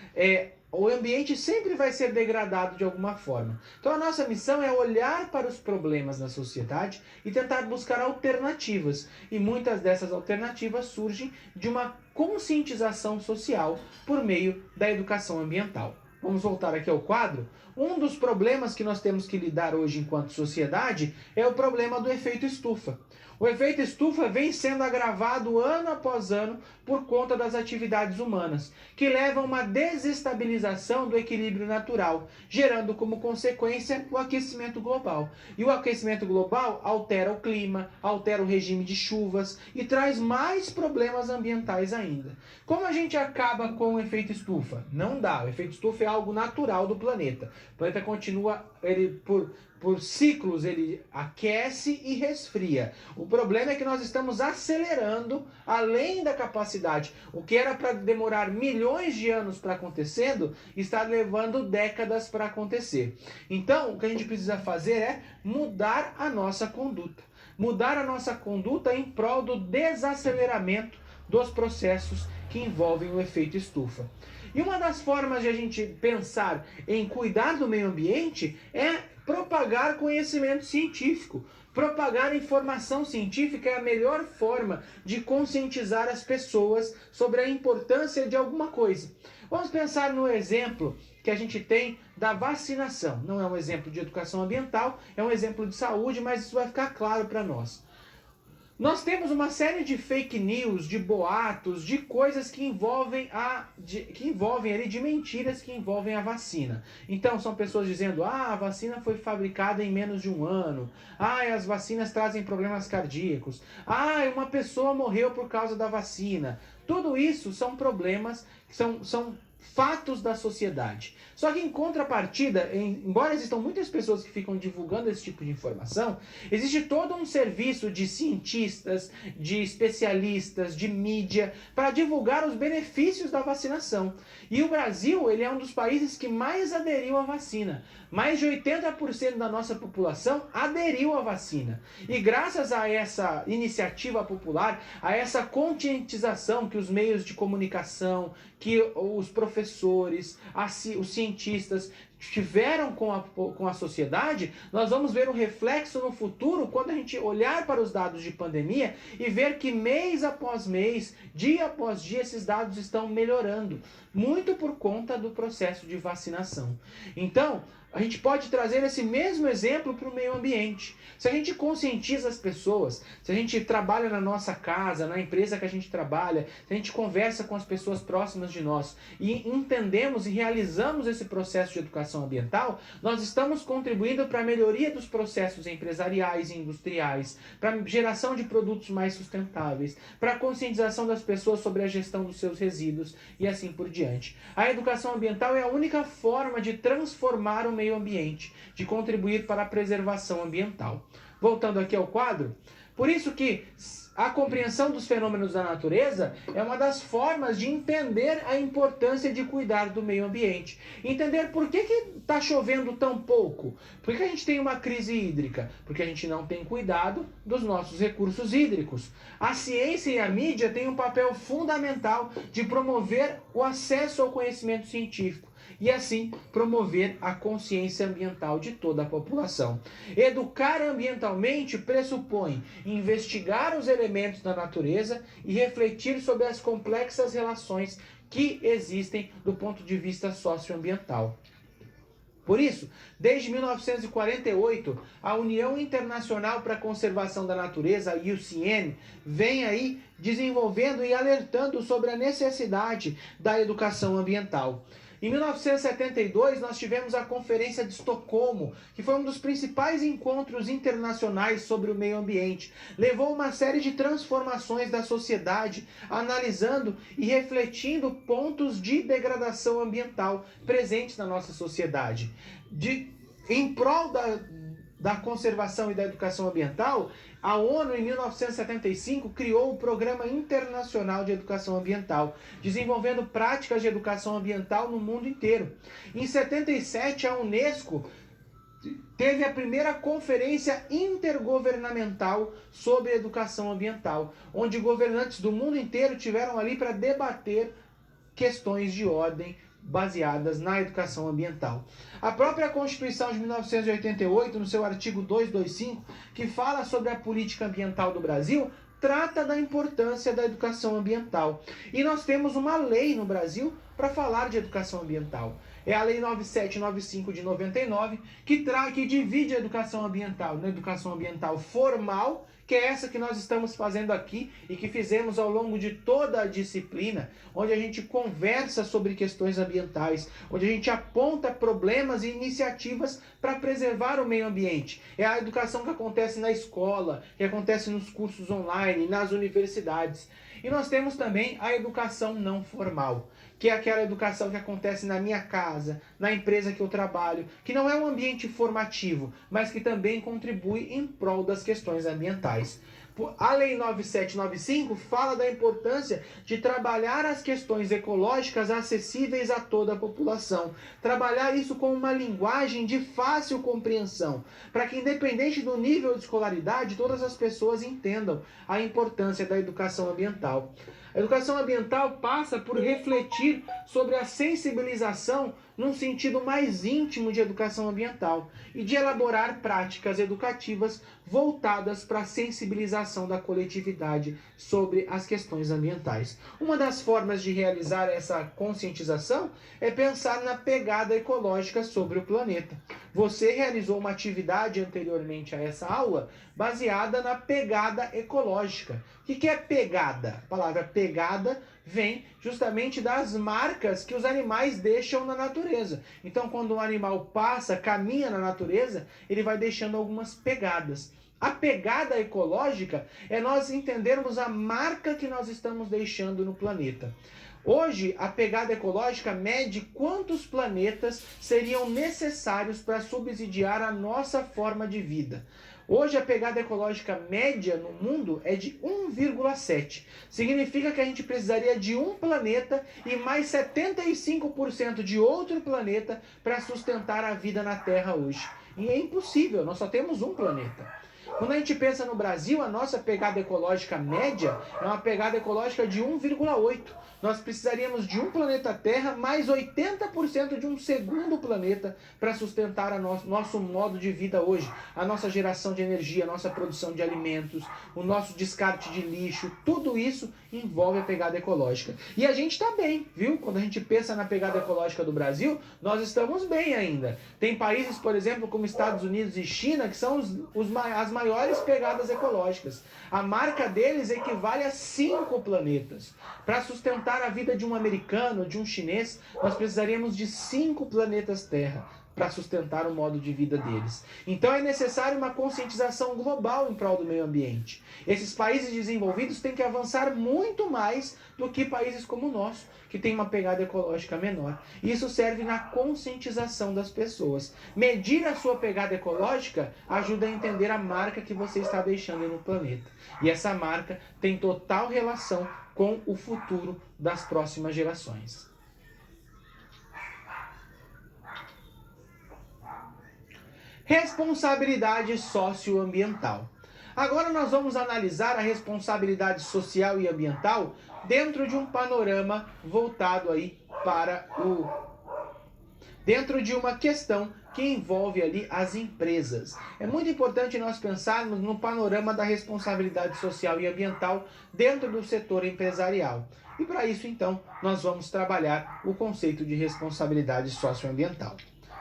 o ambiente sempre vai ser degradado de alguma forma. Então a nossa missão é olhar para os problemas da sociedade e tentar buscar alternativas. E muitas dessas alternativas surgem de uma conscientização social por meio da educação ambiental. Vamos voltar aqui ao quadro. Um dos problemas que nós temos que lidar hoje enquanto sociedade é o problema do efeito estufa. O efeito estufa vem sendo agravado ano após ano por conta das atividades humanas, que levam a uma desestabilização do equilíbrio natural, gerando como consequência o aquecimento global. E o aquecimento global altera o clima, altera o regime de chuvas e traz mais problemas ambientais ainda. Como a gente acaba com o efeito estufa? Não dá. O efeito estufa é algo natural do planeta. O planeta continua, por ciclos, ele aquece e resfria. O problema é que nós estamos acelerando além da capacidade. O que era para demorar milhões de anos para acontecendo, está levando décadas para acontecer. Então, o que a gente precisa fazer é mudar a nossa conduta. Mudar a nossa conduta em prol do desaceleramento dos processos que envolvem o efeito estufa. E uma das formas de a gente pensar em cuidar do meio ambiente é propagar conhecimento científico. Propagar informação científica é a melhor forma de conscientizar as pessoas sobre a importância de alguma coisa. Vamos pensar no exemplo que a gente tem da vacinação. Não é um exemplo de educação ambiental, é um exemplo de saúde, mas isso vai ficar claro para nós. Nós temos uma série de fake news, de boatos, de coisas que envolvem de mentiras que envolvem a vacina. Então são pessoas dizendo: a vacina foi fabricada em menos de um ano. As vacinas trazem problemas cardíacos. Uma pessoa morreu por causa da vacina. Tudo isso são problemas, são fatos da sociedade. Só que em contrapartida, embora existam muitas pessoas que ficam divulgando esse tipo de informação, existe todo um serviço de cientistas, de especialistas, de mídia, para divulgar os benefícios da vacinação. E o Brasil, ele é um dos países que mais aderiu à vacina. Mais de 80% da nossa população aderiu à vacina. E graças a essa iniciativa popular, a essa conscientização que os meios de comunicação, que os professores, os cientistas tiveram com a sociedade, nós vamos ver um reflexo no futuro quando a gente olhar para os dados de pandemia e ver que mês após mês, dia após dia, esses dados estão melhorando, muito por conta do processo de vacinação. Então, a gente pode trazer esse mesmo exemplo para o meio ambiente. Se a gente conscientiza as pessoas, se a gente trabalha na nossa casa, na empresa que a gente trabalha, se a gente conversa com as pessoas próximas de nós e entendemos e realizamos esse processo de educação educação ambiental, nós estamos contribuindo para a melhoria dos processos empresariais e industriais, para a geração de produtos mais sustentáveis, para a conscientização das pessoas sobre a gestão dos seus resíduos e assim por diante. A educação ambiental é a única forma de transformar o meio ambiente, de contribuir para a preservação ambiental. Voltando aqui ao quadro, por isso que a compreensão dos fenômenos da natureza é uma das formas de entender a importância de cuidar do meio ambiente. Entender por que está chovendo tão pouco. Por que a gente tem uma crise hídrica? Porque a gente não tem cuidado dos nossos recursos hídricos. A ciência e a mídia têm um papel fundamental de promover o acesso ao conhecimento científico e assim promover a consciência ambiental de toda a população. Educar ambientalmente pressupõe investigar os elementos da natureza e refletir sobre as complexas relações que existem do ponto de vista socioambiental. Por isso, desde 1948, a União Internacional para a Conservação da Natureza, a IUCN, vem aí desenvolvendo e alertando sobre a necessidade da educação ambiental. Em 1972, nós tivemos a Conferência de Estocolmo, que foi um dos principais encontros internacionais sobre o meio ambiente. Levou uma série de transformações da sociedade, analisando e refletindo pontos de degradação ambiental presentes na nossa sociedade. Em prol da conservação e da educação ambiental, a ONU, em 1975, criou o Programa Internacional de Educação Ambiental, desenvolvendo práticas de educação ambiental no mundo inteiro. Em 77, a Unesco teve a primeira conferência intergovernamental sobre educação ambiental, onde governantes do mundo inteiro tiveram ali para debater questões de ordem baseadas na educação ambiental. A própria Constituição de 1988, no seu artigo 225, que fala sobre a política ambiental do Brasil, trata da importância da educação ambiental. E nós temos uma lei no Brasil para falar de educação ambiental. É a Lei 9795 de 99, que divide a educação ambiental na educação ambiental formal, que é essa que nós estamos fazendo aqui e que fizemos ao longo de toda a disciplina, onde a gente conversa sobre questões ambientais, onde a gente aponta problemas e iniciativas para preservar o meio ambiente. É a educação que acontece na escola, que acontece nos cursos online, nas universidades. E nós temos também a educação não formal, que é aquela educação que acontece na minha casa, na empresa que eu trabalho, que não é um ambiente formativo, mas que também contribui em prol das questões ambientais. A Lei 9795 fala da importância de trabalhar as questões ecológicas acessíveis a toda a população. Trabalhar isso com uma linguagem de fácil compreensão, para que, independente do nível de escolaridade, todas as pessoas entendam a importância da educação ambiental. A educação ambiental passa por refletir sobre a sensibilização num sentido mais íntimo de educação ambiental e de elaborar práticas educativas voltadas para a sensibilização da coletividade sobre as questões ambientais. Uma das formas de realizar essa conscientização é pensar na pegada ecológica sobre o planeta. Você realizou uma atividade anteriormente a essa aula baseada na pegada ecológica. O que é pegada? A palavra pegada vem justamente das marcas que os animais deixam na natureza. Então, quando um animal passa, caminha na natureza, ele vai deixando algumas pegadas. A pegada ecológica é nós entendermos a marca que nós estamos deixando no planeta. Hoje, a pegada ecológica mede quantos planetas seriam necessários para subsidiar a nossa forma de vida. Hoje, a pegada ecológica média no mundo é de 1,7. Significa que a gente precisaria de um planeta e mais 75% de outro planeta para sustentar a vida na Terra hoje. E é impossível, nós só temos um planeta. Quando a gente pensa no Brasil, a nossa pegada ecológica média é uma pegada ecológica de 1,8. Nós precisaríamos de um planeta Terra mais 80% de um segundo planeta para sustentar nosso modo de vida hoje. A nossa geração de energia, a nossa produção de alimentos, o nosso descarte de lixo, tudo isso envolve a pegada ecológica. E a gente está bem, viu? Quando a gente pensa na pegada ecológica do Brasil, nós estamos bem ainda. Tem países, por exemplo, como Estados Unidos e China, que são as maiores pegadas ecológicas. A marca deles equivale a 5 planetas. Para sustentar a vida de um americano, de um chinês, nós precisaríamos de 5 planetas Terra. para sustentar o modo de vida deles. Então é necessário uma conscientização global em prol do meio ambiente. Esses países desenvolvidos têm que avançar muito mais do que países como o nosso, que tem uma pegada ecológica menor. Isso serve na conscientização das pessoas. Medir a sua pegada ecológica ajuda a entender a marca que você está deixando no planeta. E essa marca tem total relação com o futuro das próximas gerações. Responsabilidade socioambiental. Agora nós vamos analisar a responsabilidade social e ambiental dentro de um panorama voltado aí para dentro de uma questão que envolve ali as empresas. É muito importante nós pensarmos no panorama da responsabilidade social e ambiental dentro do setor empresarial. E para isso, então, nós vamos trabalhar o conceito de responsabilidade socioambiental.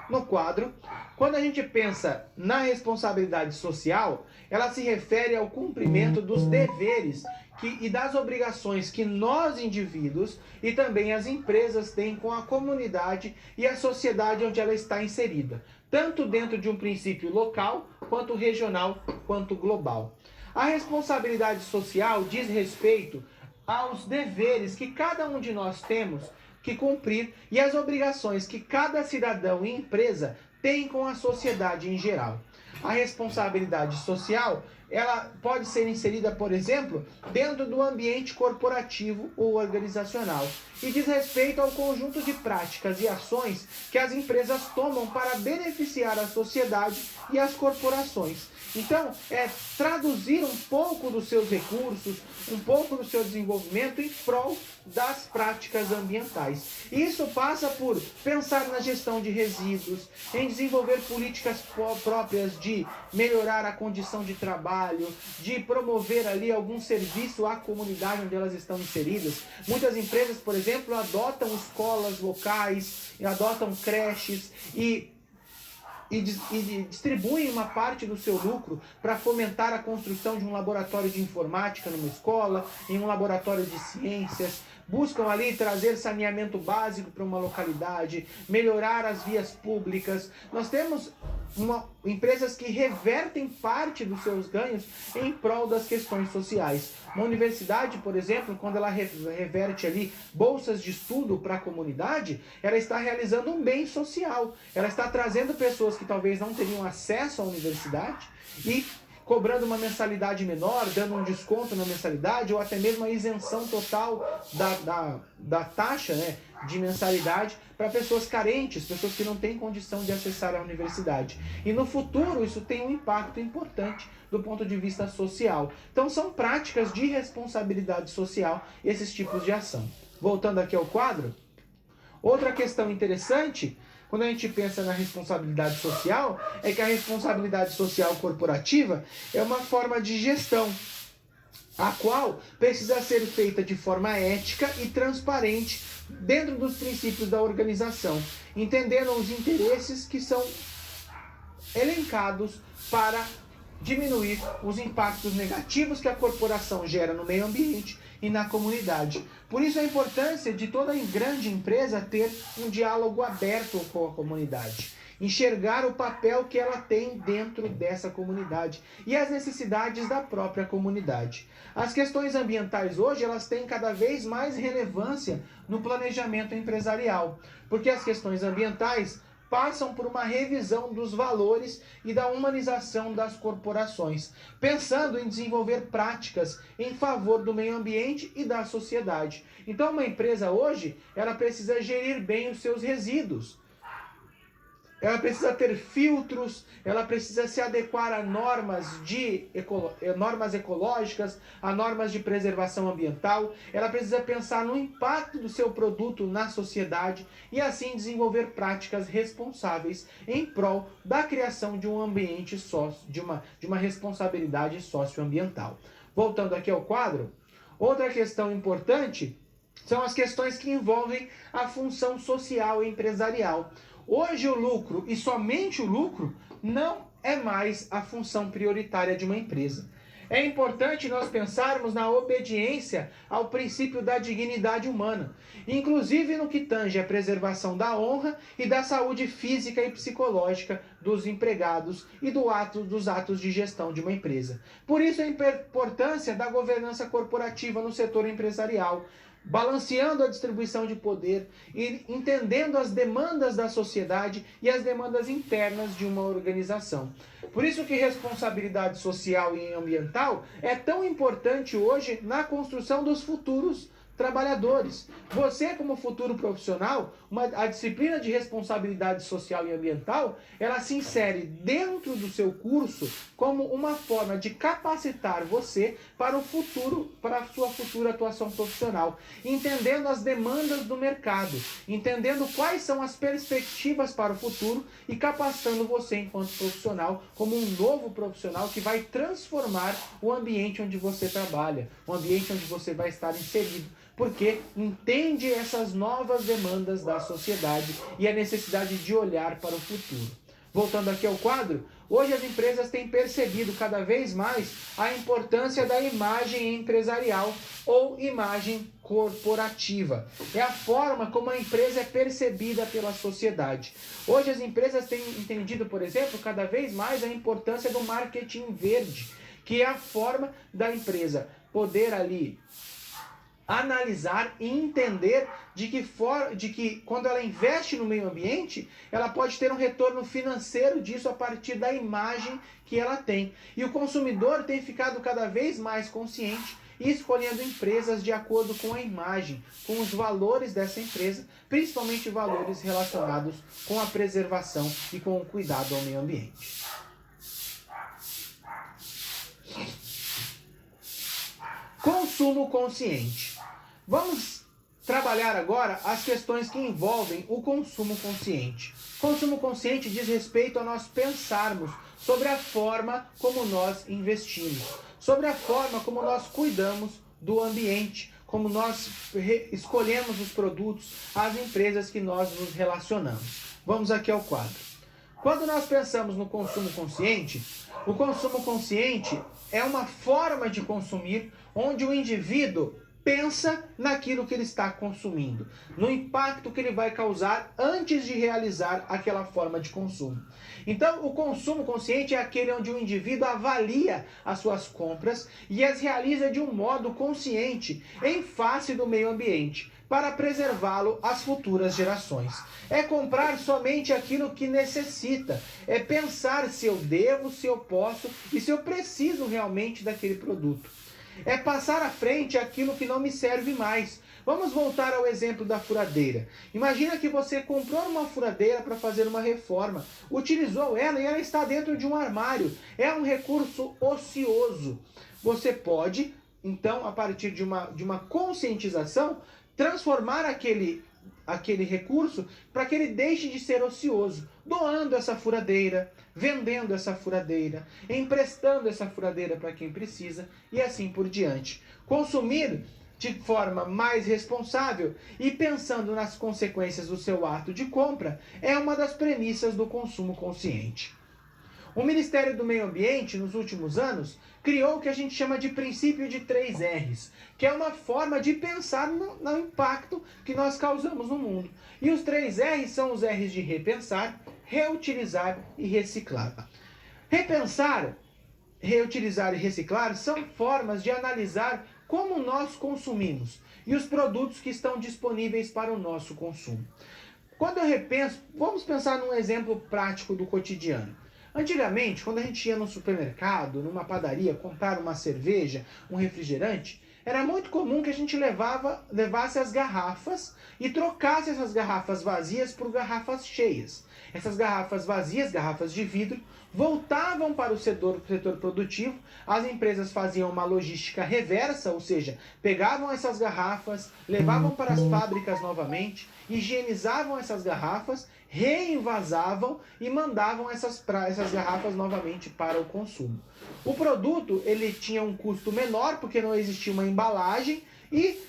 No quadro, quando a gente pensa na responsabilidade social, ela se refere ao cumprimento dos deveres e das obrigações que nós, indivíduos, e também as empresas têm com a comunidade e a sociedade onde ela está inserida, tanto dentro de um princípio local, quanto regional, quanto global. A responsabilidade social diz respeito aos deveres que cada um de nós temos que cumprir e as obrigações que cada cidadão e empresa tem com a sociedade em geral. A responsabilidade social, ela pode ser inserida, por exemplo, dentro do ambiente corporativo ou organizacional e diz respeito ao conjunto de práticas e ações que as empresas tomam para beneficiar a sociedade e as corporações. Então, é traduzir um pouco dos seus recursos, um pouco do seu desenvolvimento em prol das práticas ambientais. Isso passa por pensar na gestão de resíduos, em desenvolver políticas próprias de melhorar a condição de trabalho, de promover ali algum serviço à comunidade onde elas estão inseridas. Muitas empresas, por exemplo, adotam escolas locais, adotam creches e distribuem uma parte do seu lucro para fomentar a construção de um laboratório de informática numa escola, em um laboratório de ciências, buscam ali trazer saneamento básico para uma localidade, melhorar as vias públicas. Nós temos empresas que revertem parte dos seus ganhos em prol das questões sociais. Uma universidade, por exemplo, quando ela reverte ali bolsas de estudo para a comunidade, ela está realizando um bem social. Ela está trazendo pessoas que talvez não teriam acesso à universidade e cobrando uma mensalidade menor, dando um desconto na mensalidade ou até mesmo a isenção total da taxa, né, de mensalidade para pessoas carentes, pessoas que não têm condição de acessar a universidade. E no futuro isso tem um impacto importante do ponto de vista social. Então são práticas de responsabilidade social esses tipos de ação. Voltando aqui ao quadro, outra questão interessante, quando a gente pensa na responsabilidade social, é que a responsabilidade social corporativa é uma forma de gestão, a qual precisa ser feita de forma ética e transparente dentro dos princípios da organização, entendendo os interesses que são elencados para diminuir os impactos negativos que a corporação gera no meio ambiente e na comunidade. Por isso a importância de toda grande empresa ter um diálogo aberto com a comunidade, enxergar o papel que ela tem dentro dessa comunidade e as necessidades da própria comunidade. As questões ambientais hoje, elas têm cada vez mais relevância no planejamento empresarial, porque as questões ambientais passam por uma revisão dos valores e da humanização das corporações, pensando em desenvolver práticas em favor do meio ambiente e da sociedade. Então, uma empresa hoje, ela precisa gerir bem os seus resíduos. Ela precisa ter filtros, ela precisa se adequar a normas ecológicas, a normas de preservação ambiental, ela precisa pensar no impacto do seu produto na sociedade e assim desenvolver práticas responsáveis em prol da criação de um ambiente de uma responsabilidade socioambiental. Voltando aqui ao quadro, outra questão importante são as questões que envolvem a função social e empresarial. Hoje o lucro, e somente o lucro, não é mais a função prioritária de uma empresa. É importante nós pensarmos na obediência ao princípio da dignidade humana, inclusive no que tange à preservação da honra e da saúde física e psicológica dos empregados e dos atos de gestão de uma empresa. Por isso a importância da governança corporativa no setor empresarial, balanceando a distribuição de poder e entendendo as demandas da sociedade e as demandas internas de uma organização. Por isso que responsabilidade social e ambiental é tão importante hoje na construção dos futuros trabalhadores. Você, como futuro profissional, a disciplina de responsabilidade social e ambiental, ela se insere dentro do seu curso como uma forma de capacitar você para o futuro, para a sua futura atuação profissional, entendendo as demandas do mercado, entendendo quais são as perspectivas para o futuro e capacitando você enquanto profissional como um novo profissional que vai transformar o ambiente onde você trabalha, o ambiente onde você vai estar inserido, porque entende essas novas demandas da sociedade e a necessidade de olhar para o futuro. Voltando aqui ao quadro, hoje as empresas têm percebido cada vez mais a importância da imagem empresarial ou imagem corporativa. É a forma como a empresa é percebida pela sociedade. Hoje as empresas têm entendido, por exemplo, cada vez mais a importância do marketing verde, que é a forma da empresa poder ali analisar e entender de que quando ela investe no meio ambiente, ela pode ter um retorno financeiro disso a partir da imagem que ela tem. E o consumidor tem ficado cada vez mais consciente e escolhendo empresas de acordo com a imagem, com os valores dessa empresa, principalmente valores relacionados com a preservação e com o cuidado ao meio ambiente. Consumo consciente. Vamos trabalhar agora as questões que envolvem o consumo consciente. Consumo consciente diz respeito a nós pensarmos sobre a forma como nós investimos, sobre a forma como nós cuidamos do ambiente, como nós escolhemos os produtos, as empresas que nós nos relacionamos. Vamos aqui ao quadro. Quando nós pensamos no consumo consciente, o consumo consciente é uma forma de consumir onde o indivíduo pensa naquilo que ele está consumindo, no impacto que ele vai causar antes de realizar aquela forma de consumo. Então, o consumo consciente é aquele onde o indivíduo avalia as suas compras e as realiza de um modo consciente em face do meio ambiente, para preservá-lo às futuras gerações. É comprar somente aquilo que necessita, é pensar se eu devo, se eu posso e se eu preciso realmente daquele produto. É passar à frente aquilo que não me serve mais. Vamos voltar ao exemplo da furadeira. Imagina que você comprou uma furadeira para fazer uma reforma, utilizou ela e ela está dentro de um armário. É um recurso ocioso. Você pode, então, a partir de uma conscientização, transformar aquele recurso para que ele deixe de ser ocioso, doando essa furadeira, vendendo essa furadeira, emprestando essa furadeira para quem precisa e assim por diante. Consumir de forma mais responsável e pensando nas consequências do seu ato de compra é uma das premissas do consumo consciente. O Ministério do Meio Ambiente, nos últimos anos, criou o que a gente chama de princípio de 3 R's, que é uma forma de pensar no impacto que nós causamos no mundo. E os 3 R's são os R's de repensar, reutilizar e reciclar. Repensar, reutilizar e reciclar são formas de analisar como nós consumimos e os produtos que estão disponíveis para o nosso consumo. Quando eu repenso, vamos pensar num exemplo prático do cotidiano. Antigamente, quando a gente ia no supermercado, numa padaria, comprar uma cerveja, um refrigerante, era muito comum que a gente levasse as garrafas e trocasse essas garrafas vazias por garrafas cheias. Essas garrafas vazias, garrafas de vidro, voltavam para o setor produtivo, as empresas faziam uma logística reversa, ou seja, pegavam essas garrafas, levavam para as fábricas novamente, higienizavam essas garrafas, reenvasavam e mandavam essas garrafas novamente para o consumo. O produto ele tinha um custo menor porque não existia uma embalagem e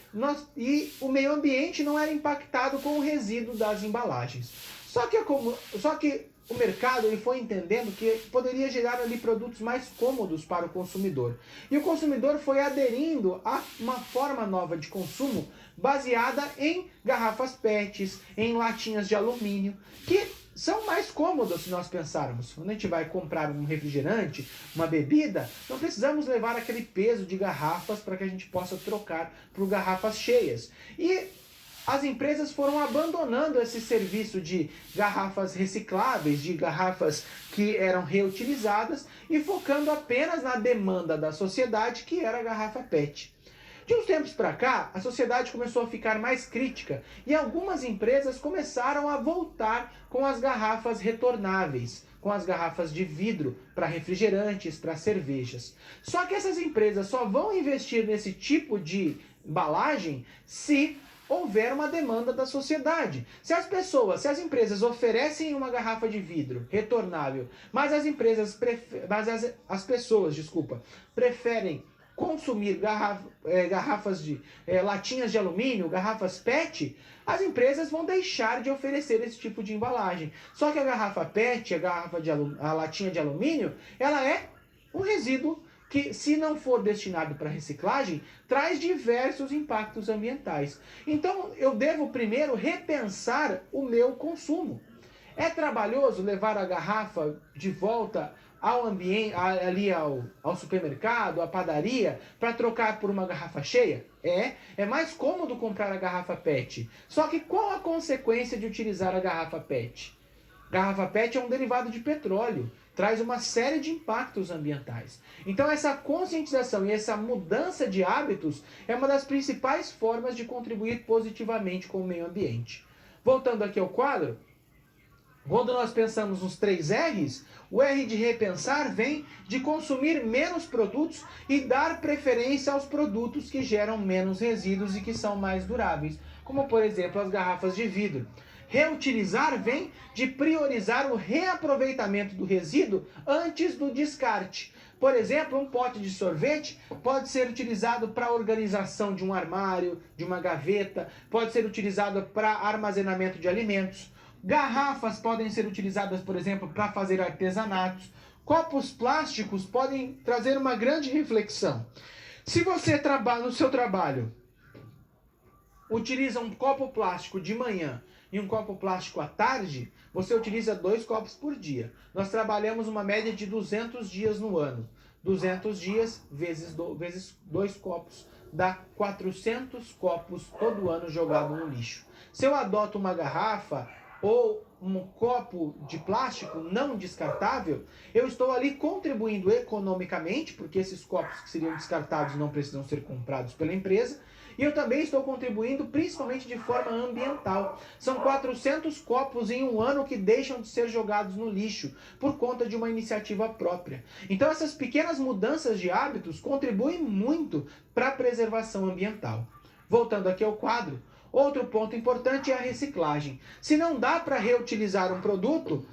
o meio ambiente não era impactado com o resíduo das embalagens. Só que o mercado ele foi entendendo que poderia gerar ali produtos mais cômodos para o consumidor. E o consumidor foi aderindo a uma forma nova de consumo baseada em garrafas PETs, em latinhas de alumínio, que são mais cômodas se nós pensarmos. Quando a gente vai comprar um refrigerante, uma bebida, não precisamos levar aquele peso de garrafas para que a gente possa trocar por garrafas cheias. E as empresas foram abandonando esse serviço de garrafas recicláveis, de garrafas que eram reutilizadas e focando apenas na demanda da sociedade, que era a garrafa PET. De uns tempos para cá, a sociedade começou a ficar mais crítica e algumas empresas começaram a voltar com as garrafas retornáveis, com as garrafas de vidro para refrigerantes, para cervejas. Só que essas empresas só vão investir nesse tipo de embalagem se houver uma demanda da sociedade. Se as empresas oferecem uma garrafa de vidro retornável, mas as pessoas preferem consumir garrafas de latinhas de alumínio, garrafas PET, as empresas vão deixar de oferecer esse tipo de embalagem. Só que a garrafa PET, a latinha de alumínio, ela é um resíduo que, se não for destinado para reciclagem, traz diversos impactos ambientais. Então, eu devo primeiro repensar o meu consumo. É trabalhoso levar a garrafa de volta ao ambiente, ali ao supermercado, à padaria, para trocar por uma garrafa cheia? É mais cômodo comprar a garrafa PET. Só que qual a consequência de utilizar a garrafa PET? Garrafa PET é um derivado de petróleo, traz uma série de impactos ambientais. Então essa conscientização e essa mudança de hábitos é uma das principais formas de contribuir positivamente com o meio ambiente. Voltando aqui ao quadro, quando nós pensamos nos 3 R's, o R de repensar vem de consumir menos produtos e dar preferência aos produtos que geram menos resíduos e que são mais duráveis, como por exemplo as garrafas de vidro. Reutilizar vem de priorizar o reaproveitamento do resíduo antes do descarte. Por exemplo, um pote de sorvete pode ser utilizado para a organização de um armário, de uma gaveta, pode ser utilizado para armazenamento de alimentos. Garrafas podem ser utilizadas, por exemplo, para fazer artesanatos. Copos plásticos podem trazer uma grande reflexão. Se você trabalha no seu trabalho, utiliza um copo plástico de manhã e um copo plástico à tarde, você utiliza 2 copos por dia. Nós trabalhamos uma média de 200 dias no ano. 200 dias vezes 2 copos dá 400 copos todo ano jogado no lixo. Se eu adoto uma garrafa ou um copo de plástico não descartável, eu estou ali contribuindo economicamente, porque esses copos que seriam descartados não precisam ser comprados pela empresa, e eu também estou contribuindo principalmente de forma ambiental. São 400 copos em um ano que deixam de ser jogados no lixo por conta de uma iniciativa própria. Então essas pequenas mudanças de hábitos contribuem muito para a preservação ambiental. Voltando aqui ao quadro, outro ponto importante é a reciclagem. Se não dá para reutilizar um produto,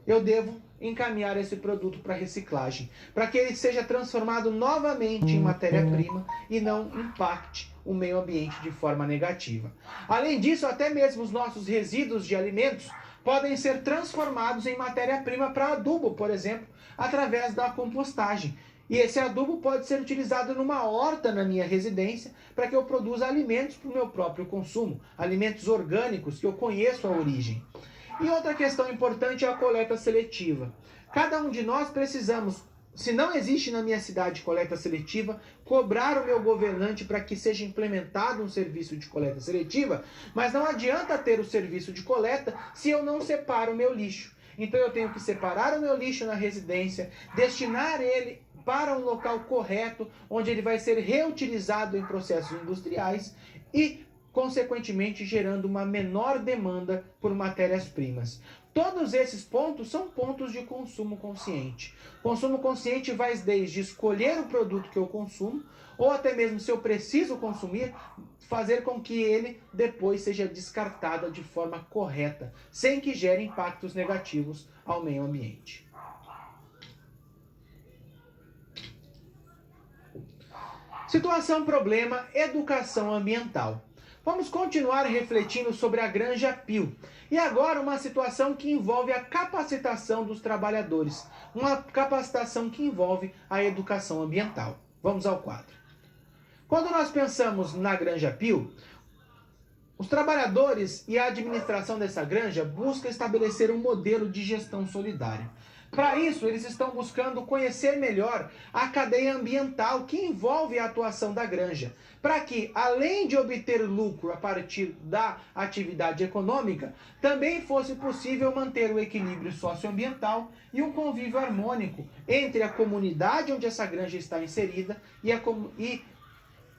eu devo encaminhar esse produto para reciclagem, para que ele seja transformado novamente em matéria-prima e não impacte o meio ambiente de forma negativa. Além disso, até mesmo os nossos resíduos de alimentos podem ser transformados em matéria-prima para adubo, por exemplo, através da compostagem. E esse adubo pode ser utilizado numa horta na minha residência para que eu produza alimentos para o meu próprio consumo, alimentos orgânicos que eu conheço a origem. E outra questão importante é a coleta seletiva. Cada um de nós precisamos, se não existe na minha cidade coleta seletiva, cobrar o meu governante para que seja implementado um serviço de coleta seletiva, mas não adianta ter o serviço de coleta se eu não separo o meu lixo. Então eu tenho que separar o meu lixo na residência, destinar ele para um local correto, onde ele vai ser reutilizado em processos industriais e, consequentemente, gerando uma menor demanda por matérias-primas. Todos esses pontos são pontos de consumo consciente. Consumo consciente vai desde escolher o produto que eu consumo, ou até mesmo, se eu preciso consumir, fazer com que ele depois seja descartado de forma correta, sem que gere impactos negativos ao meio ambiente. Situação, problema, educação ambiental. Vamos continuar refletindo sobre a Granja Pio. E agora uma situação que envolve a capacitação dos trabalhadores, uma capacitação que envolve a educação ambiental. Vamos ao quadro. Quando nós pensamos na Granja Pio, os trabalhadores e a administração dessa granja buscam estabelecer um modelo de gestão solidária. Para isso, eles estão buscando conhecer melhor a cadeia ambiental que envolve a atuação da granja, para que, além de obter lucro a partir da atividade econômica, também fosse possível manter o equilíbrio socioambiental e um convívio harmônico entre a comunidade onde essa granja está inserida e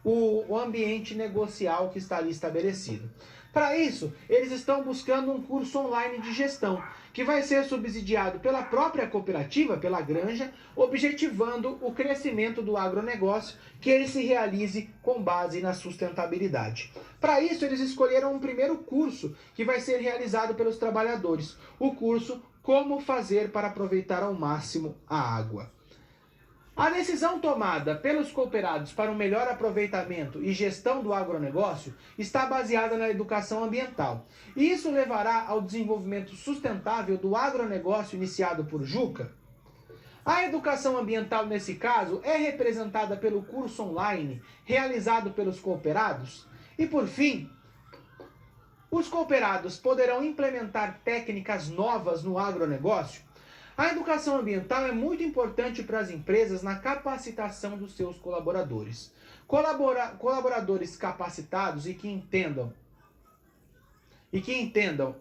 o ambiente negocial que está ali estabelecido. Para isso, eles estão buscando um curso online de gestão, que vai ser subsidiado pela própria cooperativa, pela granja, objetivando o crescimento do agronegócio, que ele se realize com base na sustentabilidade. Para isso, eles escolheram um primeiro curso, que vai ser realizado pelos trabalhadores, o curso Como Fazer para Aproveitar ao Máximo a Água. A decisão tomada pelos cooperados para um melhor aproveitamento e gestão do agronegócio está baseada na educação ambiental. E isso levará ao desenvolvimento sustentável do agronegócio iniciado por Juca. A educação ambiental, nesse caso, é representada pelo curso online realizado pelos cooperados. E, por fim, os cooperados poderão implementar técnicas novas no agronegócio. A educação ambiental é muito importante para as empresas na capacitação dos seus colaboradores. Colaboradores capacitados e que entendam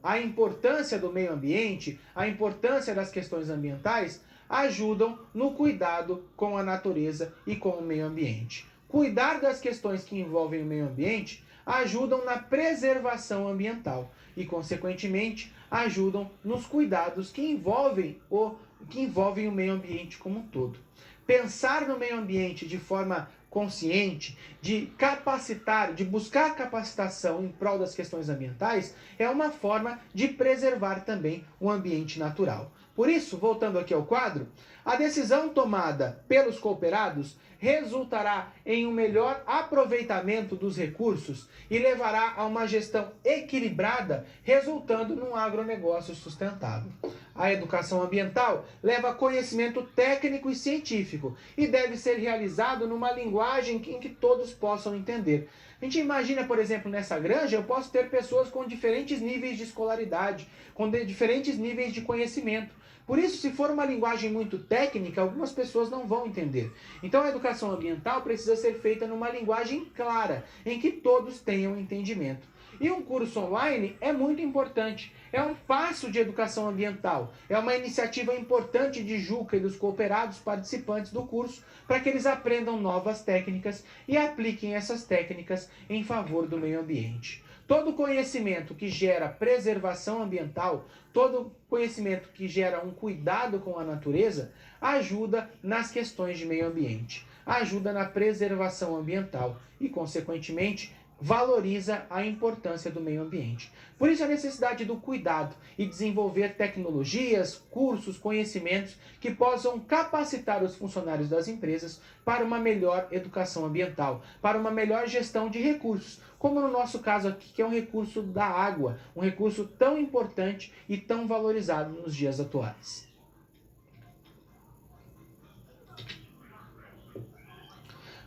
a importância do meio ambiente, a importância das questões ambientais, ajudam no cuidado com a natureza e com o meio ambiente. Cuidar das questões que envolvem o meio ambiente ajudam na preservação ambiental e, consequentemente, ajudam nos cuidados que envolvem o meio ambiente como um todo. Pensar no meio ambiente de forma consciente, de capacitar, de buscar capacitação em prol das questões ambientais, é uma forma de preservar também o ambiente natural. Por isso, voltando aqui ao quadro, a decisão tomada pelos cooperados resultará em um melhor aproveitamento dos recursos e levará a uma gestão equilibrada, resultando num agronegócio sustentável. A educação ambiental leva conhecimento técnico e científico e deve ser realizado numa linguagem em que todos possam entender. A gente imagina, por exemplo, nessa granja, eu posso ter pessoas com diferentes níveis de escolaridade, com diferentes níveis de conhecimento. Por isso, se for uma linguagem muito técnica, algumas pessoas não vão entender. Então, a educação ambiental precisa ser feita numa linguagem clara, em que todos tenham entendimento. E um curso online é muito importante. É um passo de educação ambiental. É uma iniciativa importante de Juca e dos cooperados participantes do curso para que eles aprendam novas técnicas e apliquem essas técnicas em favor do meio ambiente. Todo conhecimento que gera preservação ambiental, todo conhecimento que gera um cuidado com a natureza, ajuda nas questões de meio ambiente, ajuda na preservação ambiental e, consequentemente, valoriza a importância do meio ambiente. Por isso a necessidade do cuidado e desenvolver tecnologias, cursos, conhecimentos que possam capacitar os funcionários das empresas para uma melhor educação ambiental, para uma melhor gestão de recursos, como no nosso caso aqui, que é um recurso da água, um recurso tão importante e tão valorizado nos dias atuais.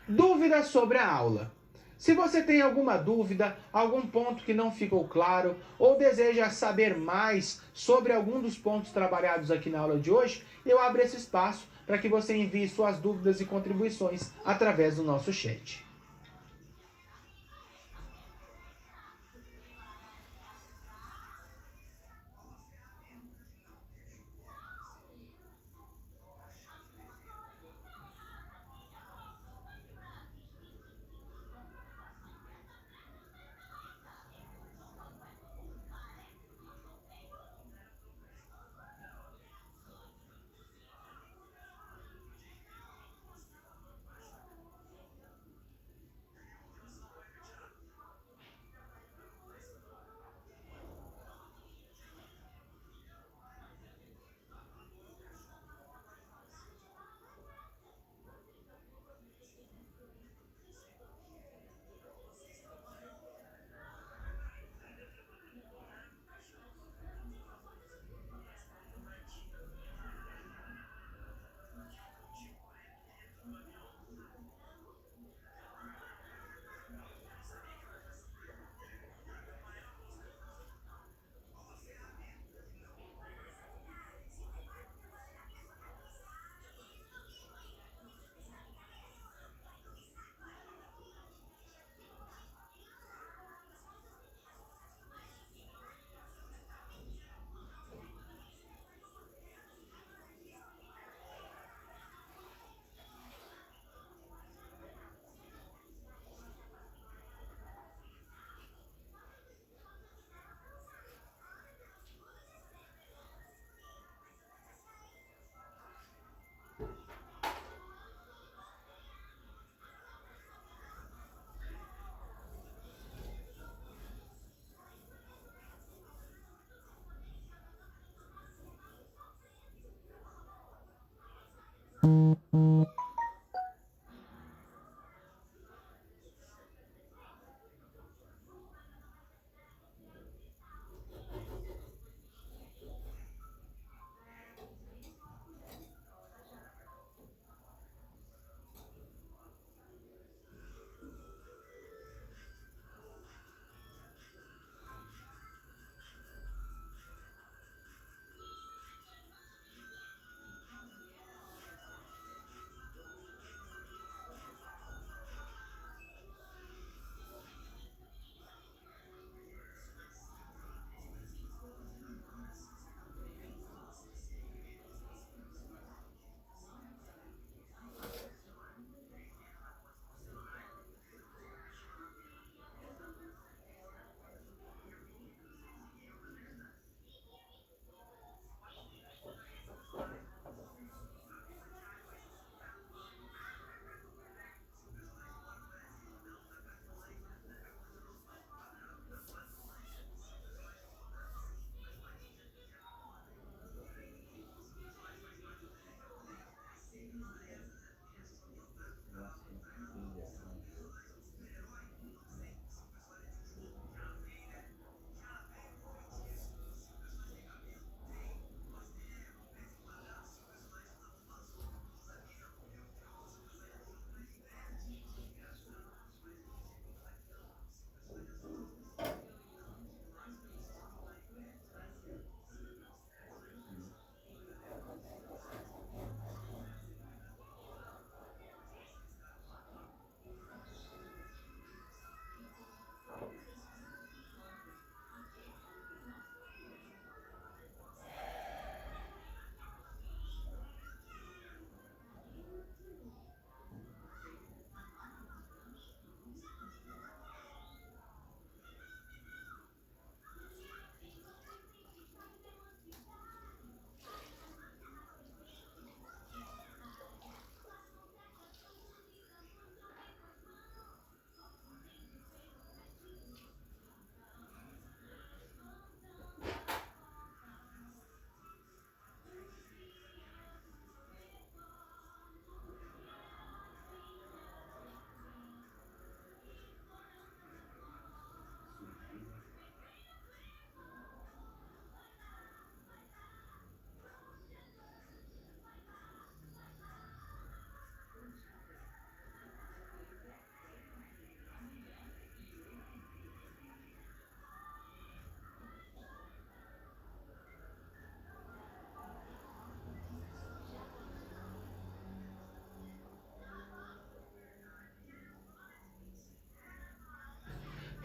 Dúvidas sobre a aula. Se você tem alguma dúvida, algum ponto que não ficou claro, ou deseja saber mais sobre algum dos pontos trabalhados aqui na aula de hoje, eu abro esse espaço para que você envie suas dúvidas e contribuições através do nosso chat.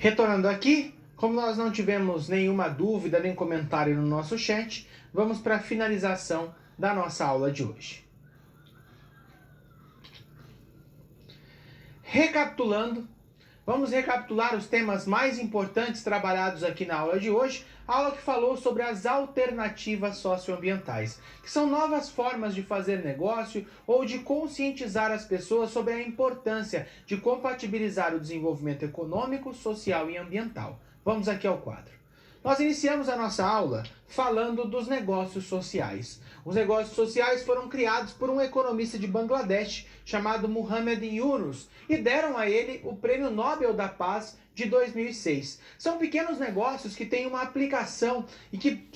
Retornando aqui, como nós não tivemos nenhuma dúvida nem comentário no nosso chat, vamos para a finalização da nossa aula de hoje. Recapitulando, vamos recapitular os temas mais importantes trabalhados aqui na aula de hoje, a aula que falou sobre as alternativas socioambientais, que são novas formas de fazer negócio ou de conscientizar as pessoas sobre a importância de compatibilizar o desenvolvimento econômico, social e ambiental. Vamos aqui ao quadro. Nós iniciamos a nossa aula falando dos negócios sociais. Os negócios sociais foram criados por um economista de Bangladesh chamado Muhammad Yunus e deram a ele o Prêmio Nobel da Paz de 2006. São pequenos negócios que têm uma aplicação e que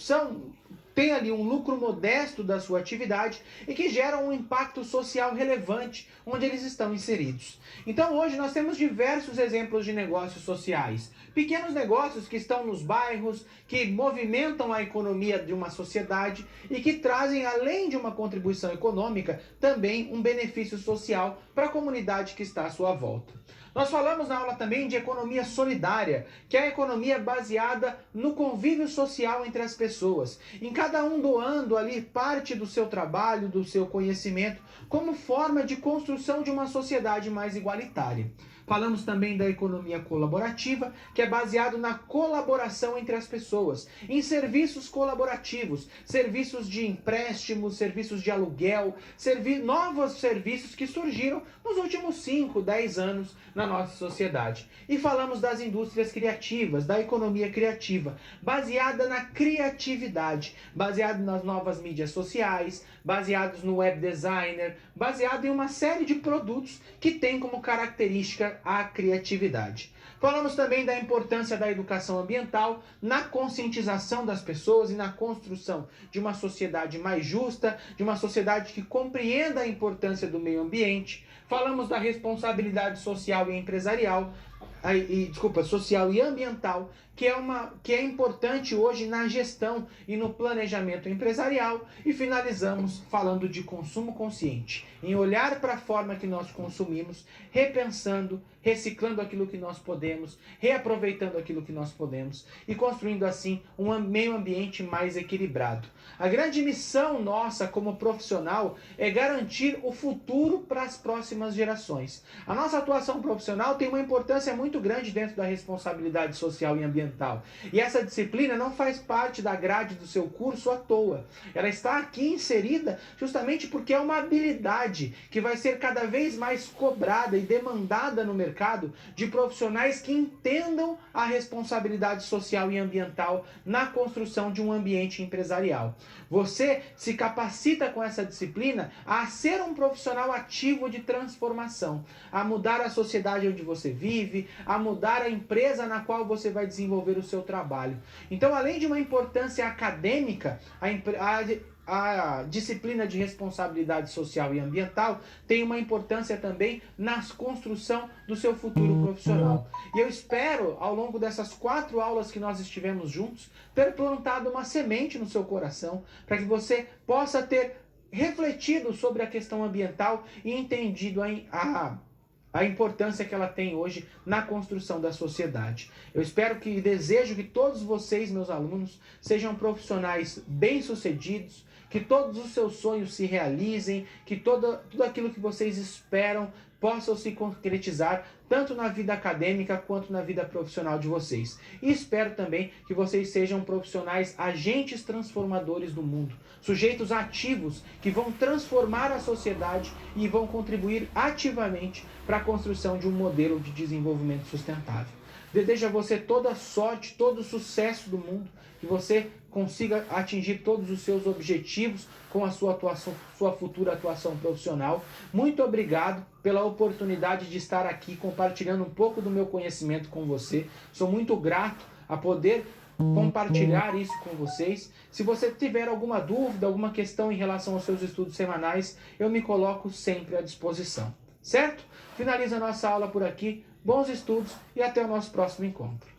têm ali um lucro modesto da sua atividade e que geram um impacto social relevante onde eles estão inseridos. Então hoje nós temos diversos exemplos de negócios sociais. Pequenos negócios que estão nos bairros, que movimentam a economia de uma sociedade e que trazem, além de uma contribuição econômica, também um benefício social para a comunidade que está à sua volta. Nós falamos na aula também de economia solidária, que é a economia baseada no convívio social entre as pessoas, em cada um doando ali parte do seu trabalho, do seu conhecimento, como forma de construção de uma sociedade mais igualitária. Falamos também da economia colaborativa, que é baseado na colaboração entre as pessoas, em serviços colaborativos, serviços de empréstimos, serviços de aluguel, novos serviços que surgiram nos últimos 5, 10 anos na nossa sociedade. E falamos das indústrias criativas, da economia criativa, baseada na criatividade, baseado nas novas mídias sociais, baseados no web designer, baseado em uma série de produtos que tem como característica a criatividade. Falamos também da importância da educação ambiental na conscientização das pessoas e na construção de uma sociedade mais justa, de uma sociedade que compreenda a importância do meio ambiente. Falamos da responsabilidade social e empresarial, social e ambiental, que é importante hoje na gestão e no planejamento empresarial, e finalizamos falando de consumo consciente, em olhar para a forma que nós consumimos, repensando, reciclando aquilo que nós podemos, reaproveitando aquilo que nós podemos e construindo assim um meio ambiente mais equilibrado. A grande missão nossa como profissional é garantir o futuro para as próximas gerações. A nossa atuação profissional tem uma importância muito grande dentro da responsabilidade social e ambiental. E essa disciplina não faz parte da grade do seu curso à toa. Ela está aqui inserida justamente porque é uma habilidade que vai ser cada vez mais cobrada e demandada no mercado de profissionais que entendam a responsabilidade social e ambiental na construção de um ambiente empresarial. Você se capacita com essa disciplina a ser um profissional ativo de transformação, a mudar a sociedade onde você vive, a mudar a empresa na qual você vai desenvolver o seu trabalho. Então, além de uma importância acadêmica, a disciplina de responsabilidade social e ambiental tem uma importância também na construção do seu futuro profissional. E eu espero, ao longo dessas 4 aulas que nós estivemos juntos, ter plantado uma semente no seu coração, para que você possa ter refletido sobre a questão ambiental e entendido a importância que ela tem hoje na construção da sociedade. Eu espero e desejo que todos vocês, meus alunos, sejam profissionais bem-sucedidos, que todos os seus sonhos se realizem, que tudo aquilo que vocês esperam possam se concretizar, tanto na vida acadêmica quanto na vida profissional de vocês. E espero também que vocês sejam profissionais agentes transformadores do mundo, sujeitos ativos que vão transformar a sociedade e vão contribuir ativamente para a construção de um modelo de desenvolvimento sustentável. Desejo a você toda a sorte, todo o sucesso do mundo, que você consiga atingir todos os seus objetivos com a sua futura atuação profissional. Muito obrigado pela oportunidade de estar aqui compartilhando um pouco do meu conhecimento com você. Sou muito grato a poder compartilhar isso com vocês. Se você tiver alguma dúvida, alguma questão em relação aos seus estudos semanais, eu me coloco sempre à disposição. Certo? Finaliza a nossa aula por aqui. Bons estudos e até o nosso próximo encontro.